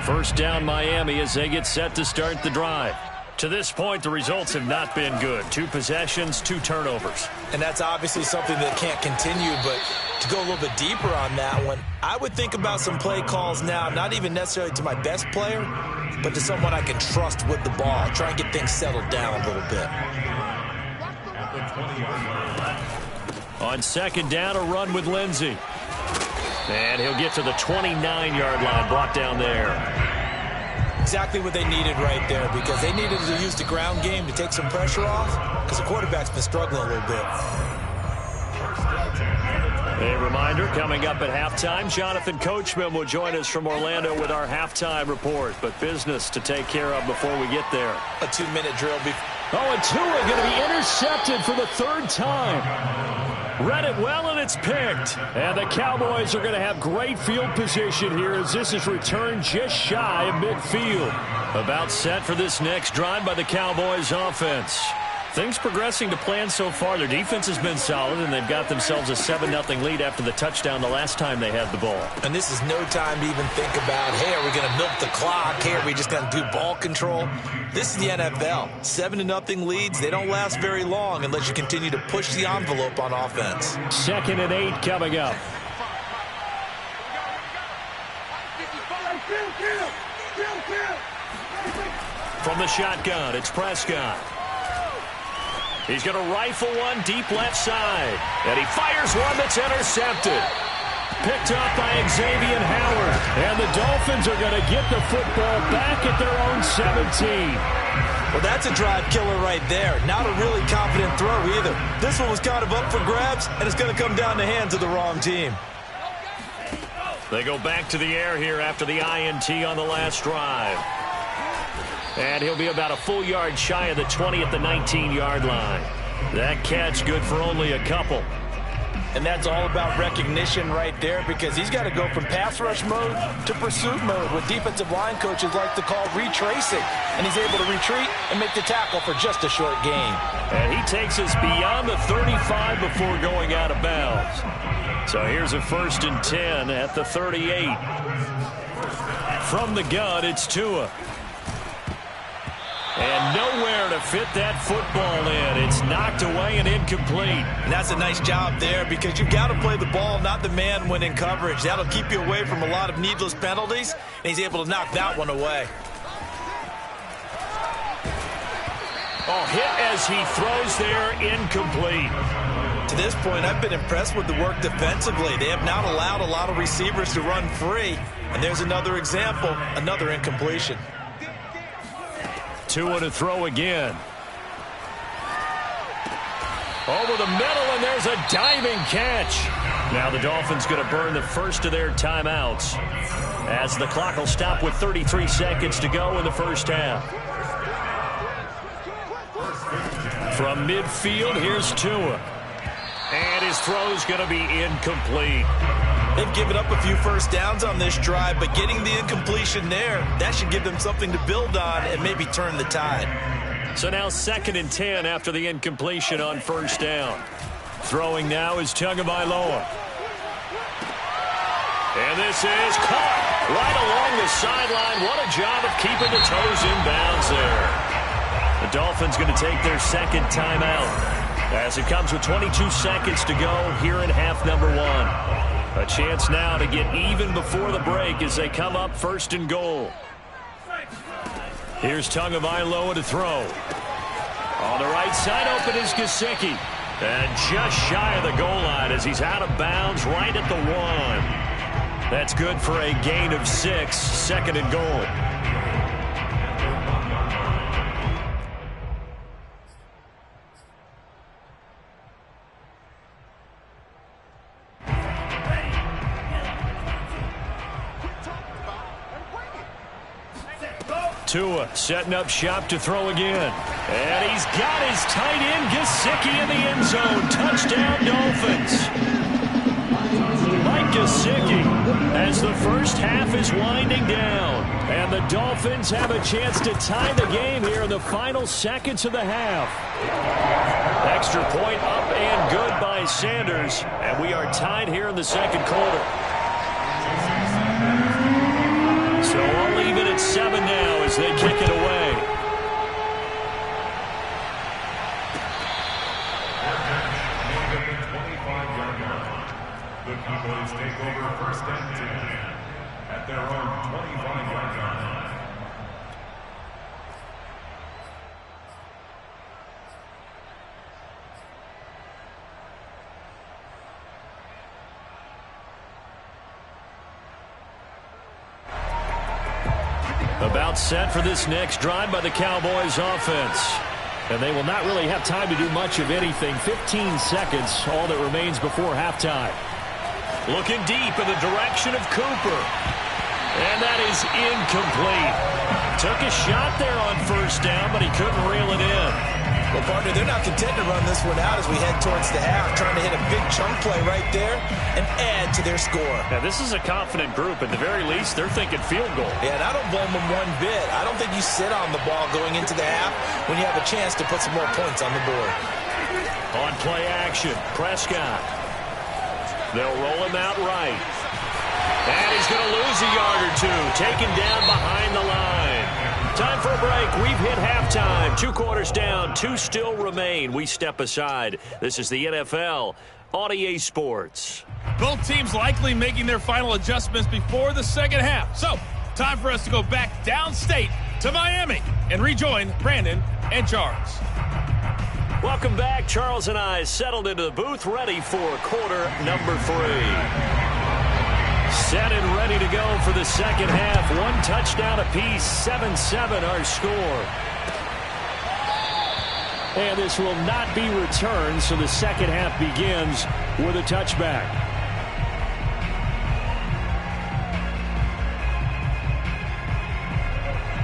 First down Miami as they get set to start the drive. To this point, the results have not been good. 2 possessions, 2 turnovers. And that's obviously something that can't continue, but to go a little bit deeper on that one, I would think about some play calls now, not even necessarily to my best player, but to someone I can trust with the ball. Try and get things settled down a little bit. On second down, a run with Lindsey. And he'll get to the 29-yard line, brought down there. Exactly what they needed right there, because they needed to use the ground game to take some pressure off, because the quarterback's been struggling a little bit. A reminder, coming up at halftime, Jonathan Coachman will join us from Orlando with our halftime report, but business to take care of before we get there. A 2-minute drill. Oh, and Tua going to be intercepted for the 3rd time. Read it well, and it's picked. And the Cowboys are going to have great field position here as this is returned just shy of midfield. About set for this next drive by the Cowboys offense. Things progressing to plan so far. Their defense has been solid, and they've got themselves a 7-0 lead after the touchdown the last time they had the ball. And this is no time to even think about, hey, are we going to milk the clock? Hey, are we just going to do ball control? This is the NFL. 7-0 leads, they don't last very long unless you continue to push the envelope on offense. 2nd and 8 coming up. From the shotgun, it's Prescott. He's going to rifle one deep left side. And he fires one that's intercepted. Picked up by Xavier Howard. And the Dolphins are going to get the football back at their own 17. Well, that's a drive killer right there. Not a really confident throw either. This one was kind of up for grabs, and it's going to come down the hands of the wrong team. They go back to the air here after the INT on the last drive. And he'll be about a full yard shy of the 20 at the 19-yard line. That catch good for only a couple. And that's all about recognition right there, because he's got to go from pass rush mode to pursuit mode, what defensive line coaches like to call retracing. And he's able to retreat and make the tackle for just a short gain. And he takes us beyond the 35 before going out of bounds. So here's a 1st and 10 at the 38. From the gun, it's Tua. And nowhere to fit that football in. It's knocked away and incomplete. And that's a nice job there, because you've got to play the ball, not the man when in coverage. That'll keep you away from a lot of needless penalties, and he's able to knock that one away. Oh, hit as he throws there, incomplete. To this point, I've been impressed with the work defensively. They have not allowed a lot of receivers to run free. And there's another example, another incompletion. Tua to throw again. Over the middle, and there's a diving catch. Now the Dolphins going to burn the first of their timeouts as the clock will stop with 33 seconds to go in the first half. From midfield, here's Tua. And his throw's going to be incomplete. They've given up a few first downs on this drive, but getting the incompletion there, that should give them something to build on and maybe turn the tide. So now 2nd and 10 after the incompletion on first down. Throwing now is Tagovailoa. And this is caught right along the sideline. What a job of keeping the toes in bounds there. The Dolphins going to take their 2nd timeout as it comes with 22 seconds to go here in half number 1. A chance now to get even before the break as they come up 1st and goal. Here's Tagovailoa to throw. On the right side, open is Gesicki. And just shy of the goal line as he's out of bounds right at the 1. That's good for a gain of 6, 2nd and goal. Tua setting up shop to throw again. And he's got his tight end Gesicki in the end zone. Touchdown, Dolphins. Mike Gesicki as the first half is winding down. And the Dolphins have a chance to tie the game here in the final seconds of the half. Extra point up and good by Sanders. And we are tied here in the 2nd quarter. So I'll leave it at 7 now as they kick it away. The Cowboys take over 1st and 10 at their own 25-yard line. About set for this next drive by the Cowboys offense. And they will not really have time to do much of anything. 15 seconds, all that remains before halftime. Looking deep in the direction of Cooper. And that is incomplete. Took a shot there on first down, but he couldn't reel it in. Well, partner, they're not content to run this one out as we head towards the half, trying to hit a big chunk play right there and add to their score. Now, this is a confident group. At the very least, they're thinking field goal. Yeah, and I don't blame them one bit. I don't think you sit on the ball going into the half when you have a chance to put some more points on the board. On play action, Prescott. They'll roll him out right. And he's going to lose a yard or two, taken down behind the line. Time for a break. We've hit halftime. 2 quarters down, 2 still remain. We step aside. This is the NFL on EA Sports. Both teams likely making their final adjustments before the 2nd half. So, time for us to go back downstate to Miami and rejoin Brandon and Charles. Welcome back. Charles and I settled into the booth, ready for quarter number 3. Set and ready to go for the 2nd half. 1 touchdown apiece, 7-7 our score. And this will not be returned, so the 2nd half begins with a touchback.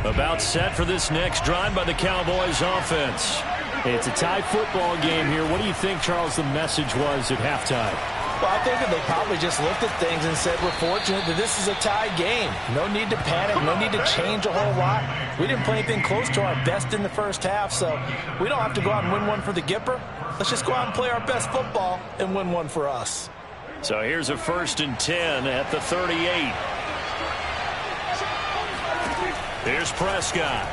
About set for this next drive by the Cowboys offense. It's a tie football game here. What do you think, Charles, the message was at halftime? Well, I think that they probably just looked at things and said, we're fortunate that this is a tie game. No need to panic. No need to change a whole lot. We didn't play anything close to our best in the first half, so we don't have to go out and win one for the Gipper. Let's just go out and play our best football and win one for us. So here's a 1st and 10 at the 38. Here's Prescott.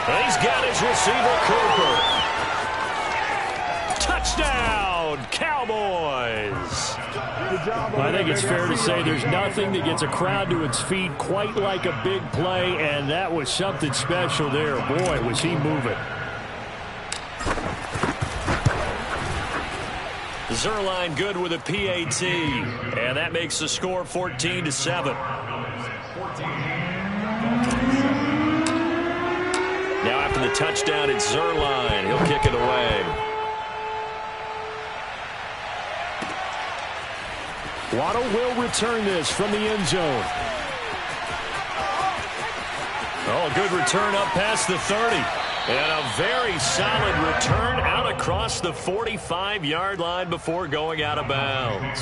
He's got his receiver, Cooper. Touchdown, Cowboys. I think it's fair to say there's nothing that gets a crowd to its feet quite like a big play, and that was something special there. Boy, was he moving. Zerline good with a PAT, and that makes the score 14-7. Now after the touchdown, it's Zerline. He'll kick it away. Waddle will return this from the end zone. Oh, good return up past the 30. And a very solid return out across the 45-yard line before going out of bounds.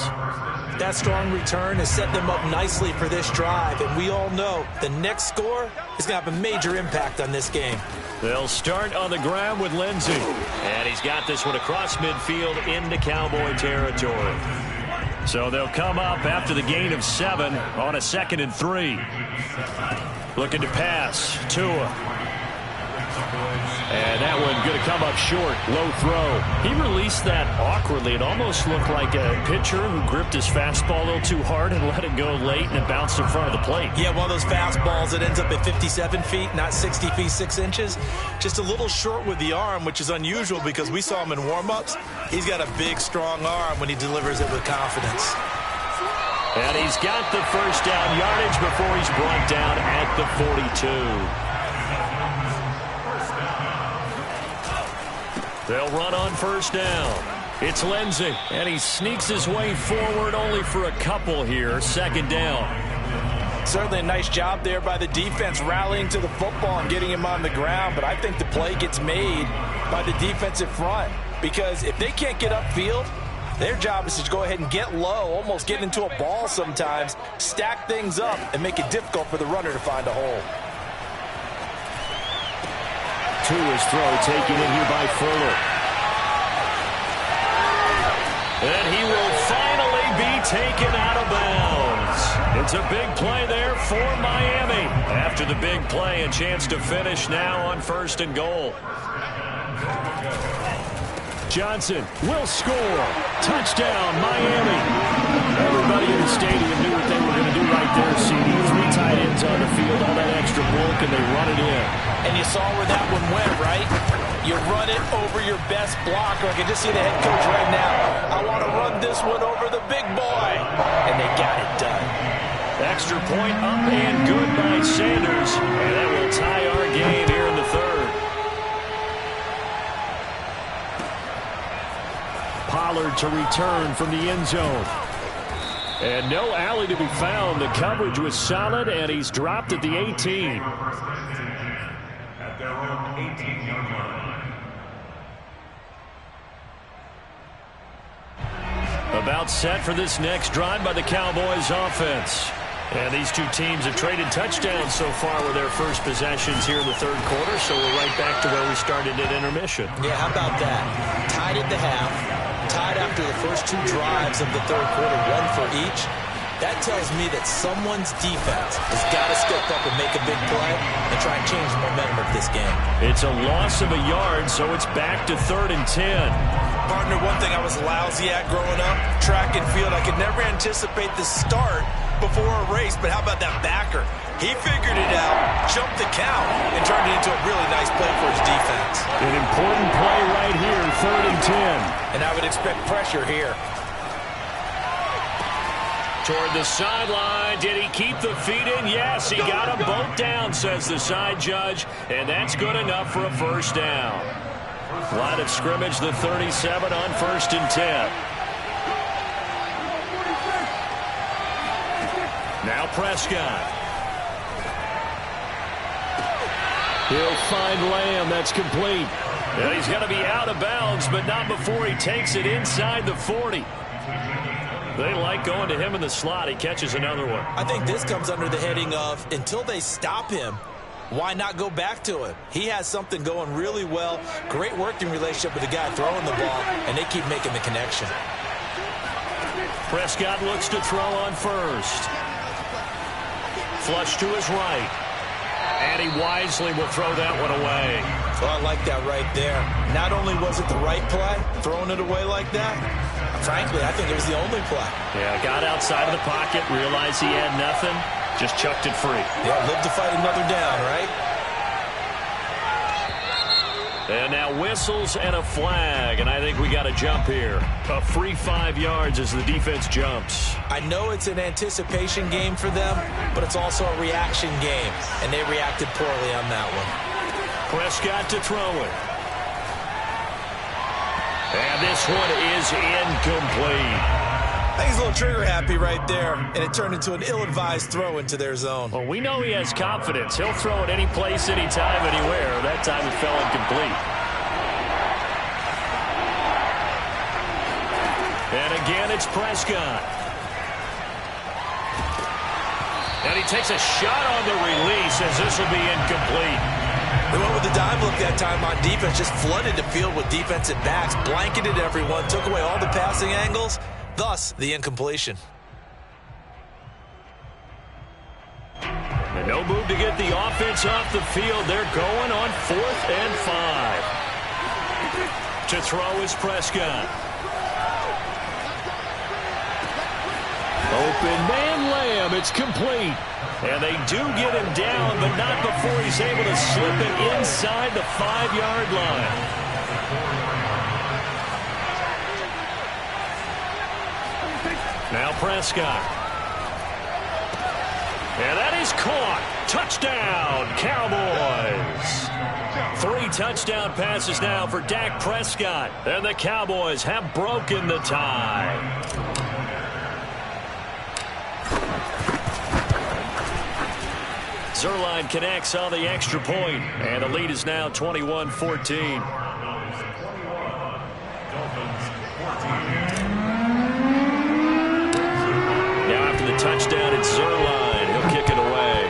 That strong return has set them up nicely for this drive, and we all know the next score is going to have a major impact on this game. They'll start on the ground with Lindsey. And he's got this one across midfield into Cowboy territory. So they'll come up after the gain of 7 on a 2nd and 3. Looking to pass. Tua. And that one going to come up short. Low throw. He released that awkwardly. It almost looked like a pitcher who gripped his fastball a little too hard and let it go late, and it bounced in front of the plate. Yeah, one of those fastballs that ends up at 57 feet, not 60 feet, 6 inches. Just a little short with the arm, which is unusual because we saw him in warm-ups. He's got a big, strong arm when he delivers it with confidence. And he's got the first down yardage before he's brought down at the 42. They'll run on first down. It's Lindsey, and he sneaks his way forward only for a couple here. 2nd down. Certainly a nice job there by the defense rallying to the football and getting him on the ground, but I think the play gets made by the defensive front because if they can't get upfield, their job is to go ahead and get low, almost get into a ball sometimes, stack things up, and make it difficult for the runner to find a hole. Tua's throw taken in here by Fuller. And he will finally be taken out of bounds. It's a big play there for Miami. After the big play, a chance to finish now on 1st and goal. Johnson will score. Touchdown, Miami. Everybody in the stadium knew what they were going to do right there, CD. 3 tight ends on the field, all that extra bulk, and they run it in. And you saw where that one went, right? You run it over your best blocker. I can just see the head coach right now. I want to run this one over the big boy. And they got it done. Extra point up and good by Sanders. And that will tie our game here in the 3rd. Pollard to return from the end zone. And no alley to be found. The coverage was solid, and he's dropped at the 18. At their own 18-yard line. About set for this next drive by the Cowboys offense. And these two teams have traded touchdowns so far with their first possessions here in the 3rd quarter, so we're right back to where we started at intermission. Yeah, how about that? Tied at the half. Tied after the first 2 drives of the 3rd quarter, 1 for each. That tells me that someone's defense has got to step up and make a big play and try and change the momentum of this game. It's a loss of a yard, so it's back to 3rd and 10. Partner, one thing I was lousy at growing up, track and field, I could never anticipate the start before a race, but how about that backer? He figured it out, jumped the count, and turned it into a really nice play for his defense. An important play right here, 3rd and 10. And I would expect pressure here. Toward the sideline. Did he keep the feet in? Yes, he got them both down, says the side judge, and that's good enough for a first down. Line of scrimmage, the 37 on 1st and 10. Now Prescott. He'll find Lamb. That's complete. And he's going to be out of bounds, but not before he takes it inside the 40. They like going to him in the slot. He catches another one. I think this comes under the heading of until they stop him, why not go back to him? He has something going really well. Great working relationship with the guy throwing the ball, and they keep making the connection. Prescott looks to throw on first. Flush to his right. And he wisely will throw that one away. Well, I like that right there. Not only was it the right play, throwing it away like that, frankly, I think it was the only play. Yeah, got outside of the pocket, realized he had nothing, just chucked it free. Yeah, live to fight another down, right? And now whistles and a flag, and I think we got a jump here. A free 5 yards as the defense jumps. I know it's an anticipation game for them, but it's also a reaction game, and they reacted poorly on that one. Prescott to throw it. And this one is incomplete. I think he's a little trigger happy right there, and it turned into an ill-advised throw into their zone. Well, we know he has confidence. He'll throw it any place, anytime, anywhere. That time it fell incomplete. And again, it's Prescott. And he takes a shot on the release as this will be incomplete. They went with the dime look that time on defense, just flooded the field with defensive backs, blanketed everyone, took away all the passing angles, thus the incompletion. And no move to get the offense off the field. They're going on 4th and 5. To throw is Prescott. Open man Lamb. It's complete. And they do get him down, but not before he's able to slip it inside the 5-yard line. Now Prescott. And that is caught. Touchdown, Cowboys. 3 touchdown passes now for Dak Prescott. And the Cowboys have broken the tie. Zerline connects on the extra point, and the lead is now 21-14. Now after the touchdown, it's Zerline. He'll kick it away.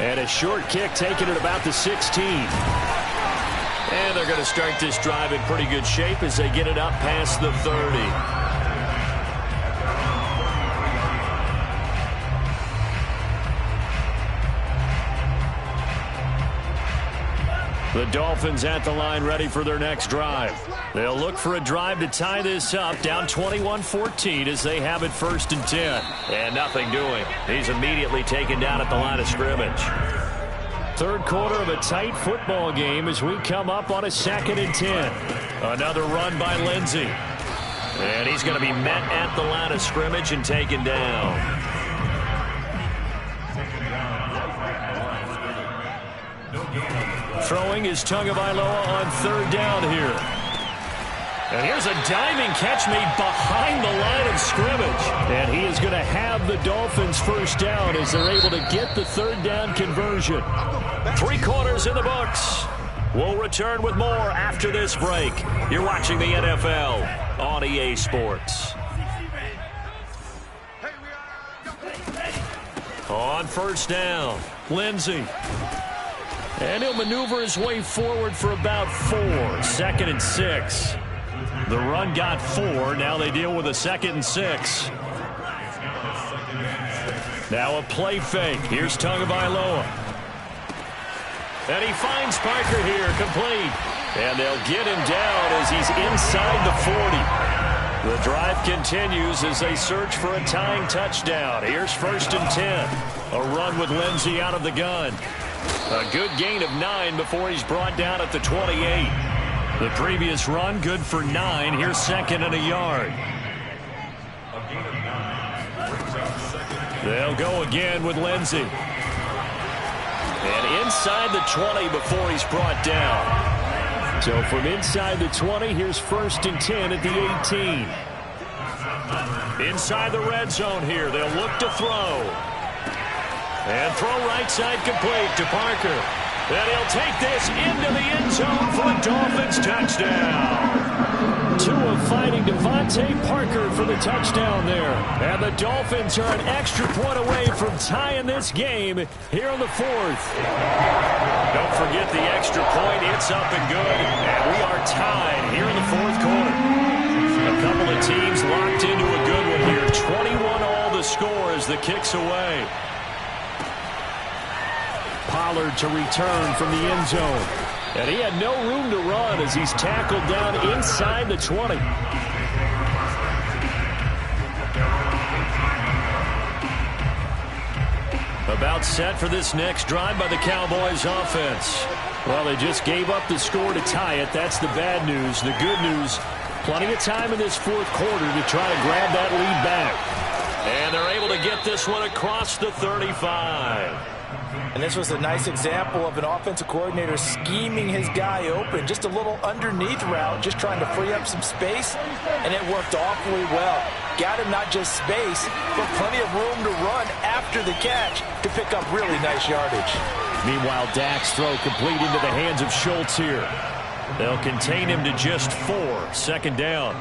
And a short kick taken at about the 16. And they're going to start this drive in pretty good shape as they get it up past the 30. The Dolphins at the line ready for their next drive. They'll look for a drive to tie this up, down 21-14 as they have it 1st and 10. And nothing doing. He's immediately taken down at the line of scrimmage. 3rd quarter of a tight football game as we come up on a 2nd and 10. Another run by Lindsey. And he's going to be met at the line of scrimmage and taken down. Throwing is Tagovailoa on 3rd down here. And here's a diving catch made behind the line of scrimmage. And he is going to have the Dolphins 1st down as they're able to get the 3rd down conversion. 3 quarters in the books. We'll return with more after this break. You're watching the NFL on EA Sports. On 1st down, Lindsey. And he'll maneuver his way forward for about 4. 2nd and 6. The run got 4. Now they deal with a 2nd and 6. Now a play fake. Here's Tagovailoa. And he finds Parker here, complete. And they'll get him down as he's inside the 40. The drive continues as they search for a tying touchdown. Here's 1st and 10. A run with Lindsey out of the gun. A good gain of 9 before he's brought down at the 28. The previous run good for 9. Here's 2nd and a yard. They'll go again with Lindsey. And inside the 20 before he's brought down. So from inside the 20, here's 1st and 10 at the 18. Inside the red zone here. They'll look to throw. And throw right side complete to Parker. And he'll take this into the end zone for a Dolphins touchdown. Tua fighting Devontae Parker for the touchdown there. And the Dolphins are an extra point away from tying this game here in the 4th. Don't forget the extra point. It's up and good. And we are tied here in the 4th quarter. A couple of teams locked into a good one here. 21-all the score as the kick's away. Pollard to return from the end zone. And he had no room to run as he's tackled down inside the 20. About set for this next drive by the Cowboys offense. Well, they just gave up the score to tie it. That's the bad news. The good news, plenty of time in this 4th quarter to try to grab that lead back. And they're able to get this one across the 35. And this was a nice example of an offensive coordinator scheming his guy open. Just a little underneath route, just trying to free up some space, and it worked awfully well. Got him not just space, but plenty of room to run after the catch to pick up really nice yardage. Meanwhile, Dak's throw complete into the hands of Schultz here. They'll contain him to just 4. Second down.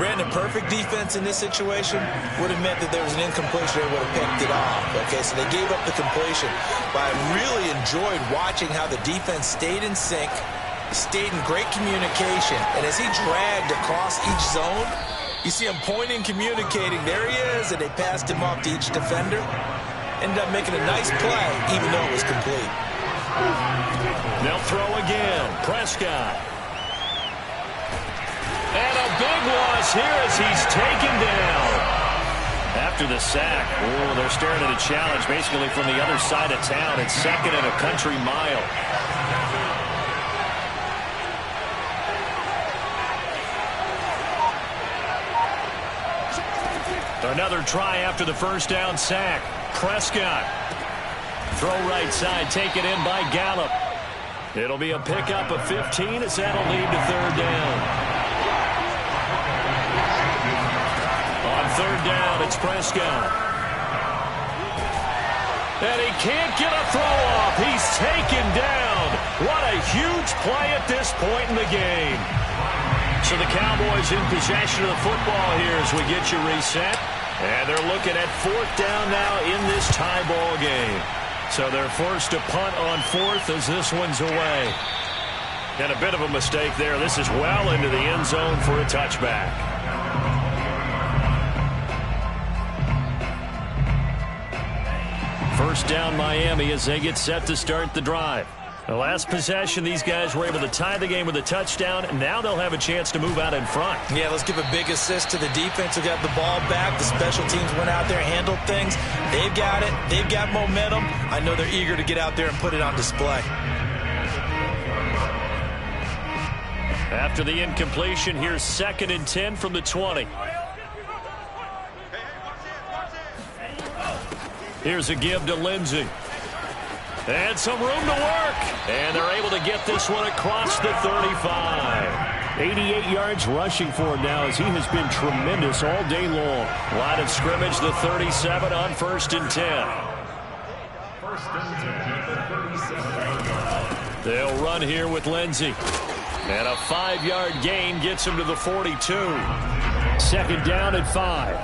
Brandon, perfect defense in this situation would have meant that there was an incompletion. They would have picked it off. Okay, so they gave up the completion. But I really enjoyed watching how the defense stayed in sync, stayed in great communication. And as he dragged across each zone, you see him pointing, communicating. There he is, and they passed him off to each defender. Ended up making a nice play, even though it was complete. They'll throw again. Prescott. And a big loss here as he's taken down. After the sack, they're staring at a challenge basically from the other side of town. It's second and a country mile. Another try after the first down sack. Prescott. Throw right side, taken in by Gallup. It'll be a pickup of 15 as that'll lead to third down. On third down, it's Prescott. And he can't get a throw off. He's taken down. What a huge play at this point in the game. So the Cowboys in possession of the football here as we get you reset. And they're looking at fourth down now in this tie ball game. So they're forced to punt on fourth as this one's away. And a bit of a mistake there. This is well into the end zone for a touchback. First down Miami as they get set to start the drive. The last possession, these guys were able to tie the game with a touchdown. Now they'll have a chance to move out in front. Yeah, let's give a big assist to the defense who got the ball back. The special teams went out there, handled things. They've got it. They've got momentum. I know they're eager to get out there and put it on display. After the incompletion, here's 2nd and 10 from the 20. Here's a give to Lindsey. And some room to work. And they're able to get this one across the 35. 88 yards rushing for him now as he has been tremendous all day long. Line of scrimmage, the 37 on 1st and 10. They'll run here with Lindsey. And a 5-yard gain gets him to the 42. Second down and 5.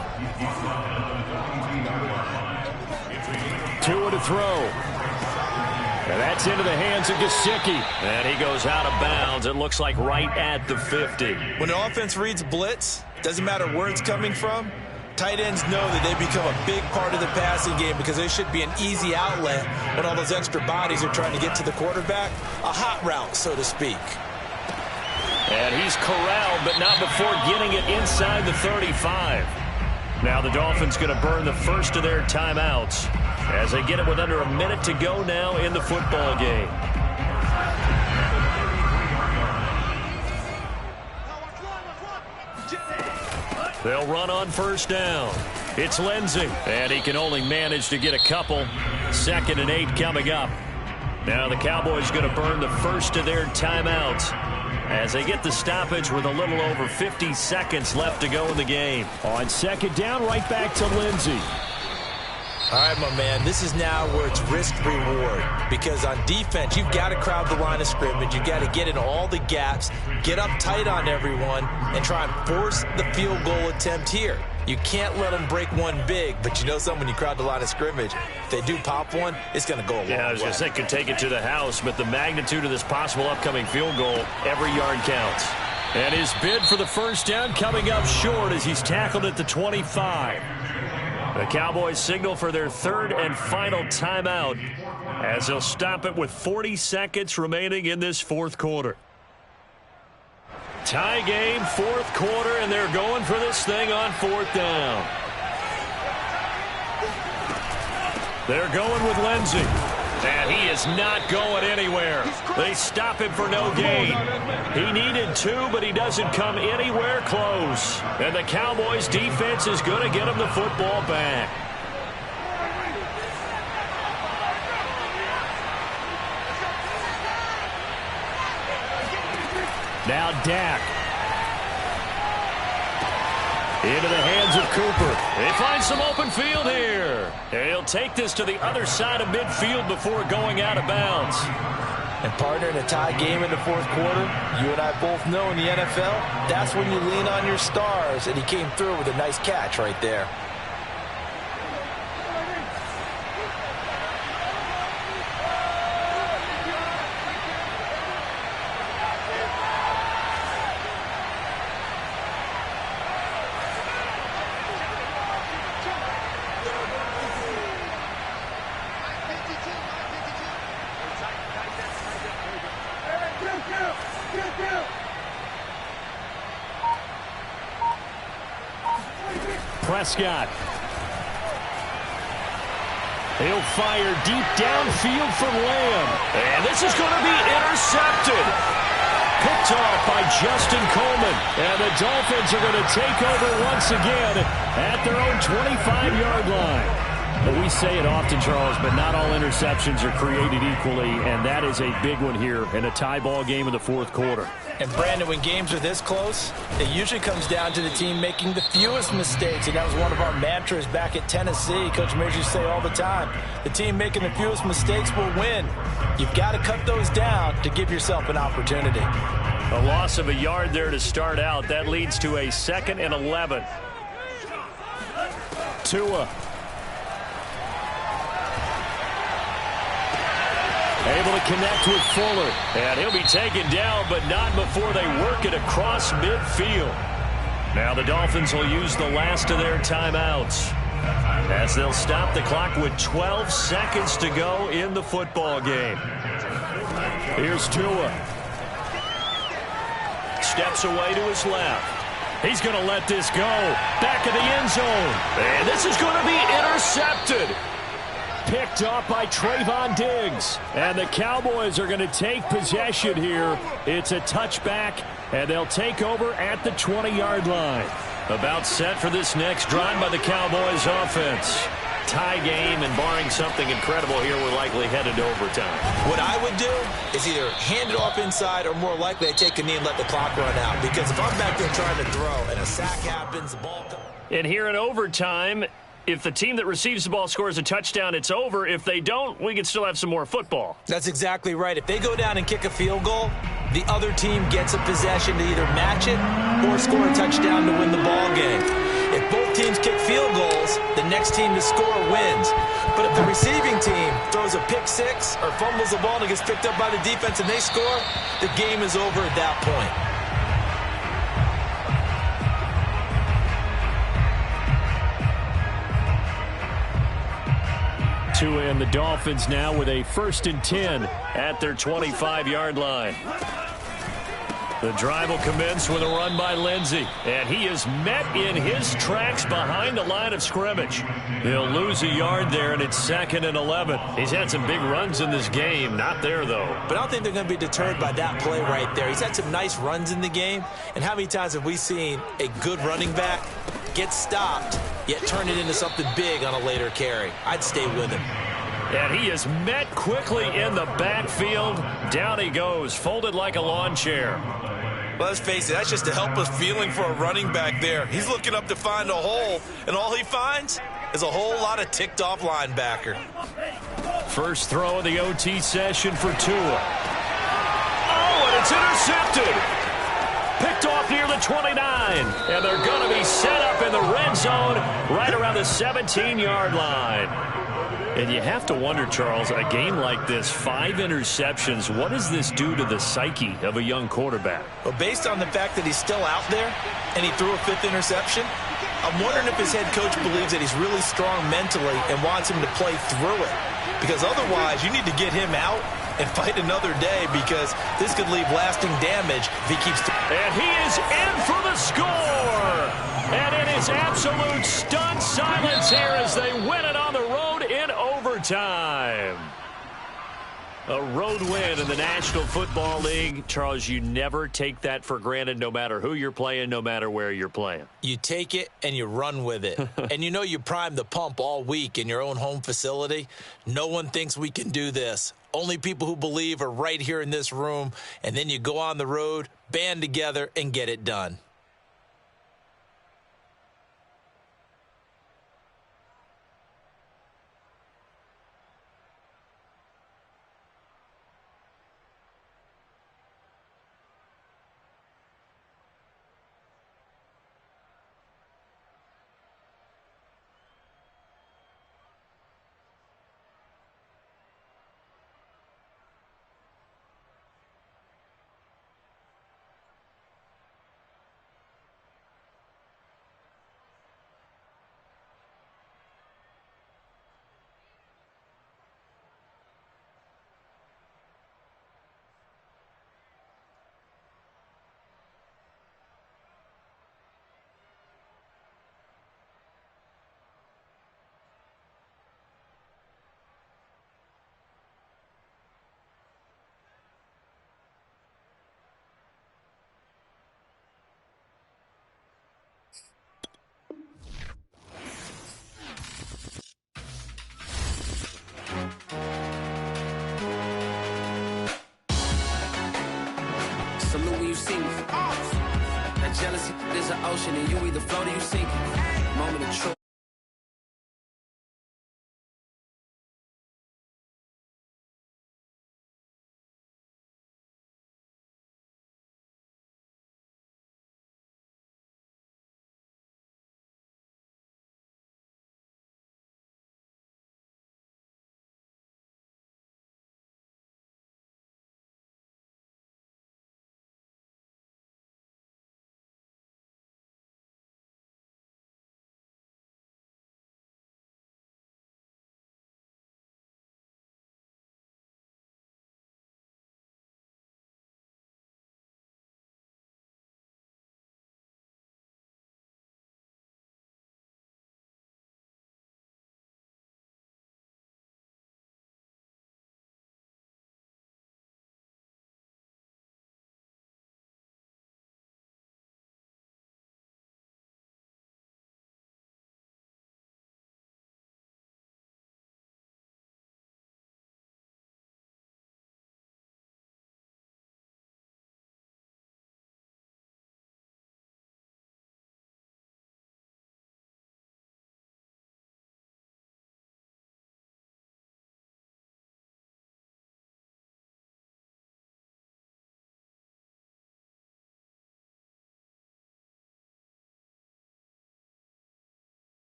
2 to throw. And that's into the hands of Gesicki. And he goes out of bounds. It looks like right at the 50. When the offense reads blitz, doesn't matter where it's coming from, tight ends know that they become a big part of the passing game because they should be an easy outlet when all those extra bodies are trying to get to the quarterback. A hot route, so to speak. And he's corralled, but not before getting it inside the 35. Now the Dolphins going to burn the first of their timeouts as they get it with under a minute to go now in the football game. They'll run on first down. It's Lindsey, and he can only manage to get a couple. 2nd and 8 coming up. Now the Cowboys going to burn the first of their timeouts as they get the stoppage with a little over 50 seconds left to go in the game. On second down, right back to Lindsey. All right, my man, this is now where it's risk-reward because on defense, you've got to crowd the line of scrimmage. You've got to get in all the gaps, get up tight on everyone, and try and force the field goal attempt here. You can't let them break one big, but you know something, when you crowd the line of scrimmage, if they do pop one, it's going to go a long way. Yeah, I was going to say, could take it to the house, but the magnitude of this possible upcoming field goal, every yard counts. And his bid for the first down coming up short as he's tackled at the 25. The Cowboys signal for their third and final timeout as they'll stop it with 40 seconds remaining in this fourth quarter. Tie game, fourth quarter, and they're going for this thing on fourth down. They're going with Lindsey. And he is not going anywhere. They stop him for no gain. He needed 2, but he doesn't come anywhere close. And the Cowboys' defense is going to get him the football back. Now Dak. Into the hands of Cooper. They find some open field here. And he'll take this to the other side of midfield before going out of bounds. And partner, in a tie game in the fourth quarter, you and I both know in the NFL, that's when you lean on your stars. And he came through with a nice catch right there. Prescott. He'll fire deep downfield from Lamb. And this is going to be intercepted. Picked off by Justin Coleman. And the Dolphins are going to take over once again at their own 25-yard line. But we say it often, Charles, but not all interceptions are created equally, and that is a big one here in a tie ball game in the fourth quarter. And, Brandon, when games are this close, it usually comes down to the team making the fewest mistakes, and that was one of our mantras back at Tennessee. Coach Mears used to say all the time, the team making the fewest mistakes will win. You've got to cut those down to give yourself an opportunity. A loss of a yard there to start out. That leads to a 2nd and 11. Tua. Able to connect with Fuller. And he'll be taken down, but not before they work it across midfield. Now the Dolphins will use the last of their timeouts, as they'll stop the clock with 12 seconds to go in the football game. Here's Tua. Steps away to his left. He's going to let this go. Back of the end zone. And this is going to be intercepted. Picked off by Trayvon Diggs. And the Cowboys are going to take possession here. It's a touchback, and they'll take over at the 20-yard line. About set for this next drive by the Cowboys offense. Tie game, and barring something incredible here, we're likely headed to overtime. What I would do is either hand it off inside, or more likely I take a knee and let the clock run out. Because if I'm back there trying to throw and a sack happens, the ball comes. And here in overtime, if the team that receives the ball scores a touchdown, it's over. If they don't, we can still have some more football. That's exactly right. If they go down and kick a field goal, the other team gets a possession to either match it or score a touchdown to win the ball game. If both teams kick field goals, the next team to score wins. But if the receiving team throws a pick six or fumbles the ball and it gets picked up by the defense and they score, the game is over at that point. Tua and the Dolphins now with a 1st and 10 at their 25-yard line. The drive will commence with a run by Lindsey, and he is met in his tracks behind the line of scrimmage. He'll lose a yard there, and it's 2nd and 11. He's had some big runs in this game. Not there, though. But I don't think they're going to be deterred by that play right there. He's had some nice runs in the game, and how many times have we seen a good running back get stopped, yet turn it into something big on a later carry? I'd stay with him. And he is met quickly in the backfield. Down he goes, folded like a lawn chair. Well, let's face it, that's just a helpless feeling for a running back there. He's looking up to find a hole, and all he finds is a whole lot of ticked-off linebacker. First throw of the OT session for Tua. Oh, and it's intercepted. Picked off near the 29. And they're going to be set up in the red zone right around the 17-yard line. And you have to wonder, Charles, a game like this, 5 interceptions, what does this do to the psyche of a young quarterback? Well, based on the fact that he's still out there and he threw a 5th interception, I'm wondering if his head coach believes that he's really strong mentally and wants him to play through it. Because otherwise, you need to get him out and fight another day, because this could leave lasting damage if he keeps... And he is in for the score! And it is absolute stunned silence here as they win it on the road in overtime. A road win in the National Football League. Charles, you never take that for granted no matter who you're playing, no matter where you're playing. You take it and you run with it. And you know you primed the pump all week in your own home facility. No one thinks we can do this. Only people who believe are right here in this room. And then you go on the road, band together, and get it done. Salute when you see me. That jealousy is an ocean, and you either float or you sink. Moment of truth.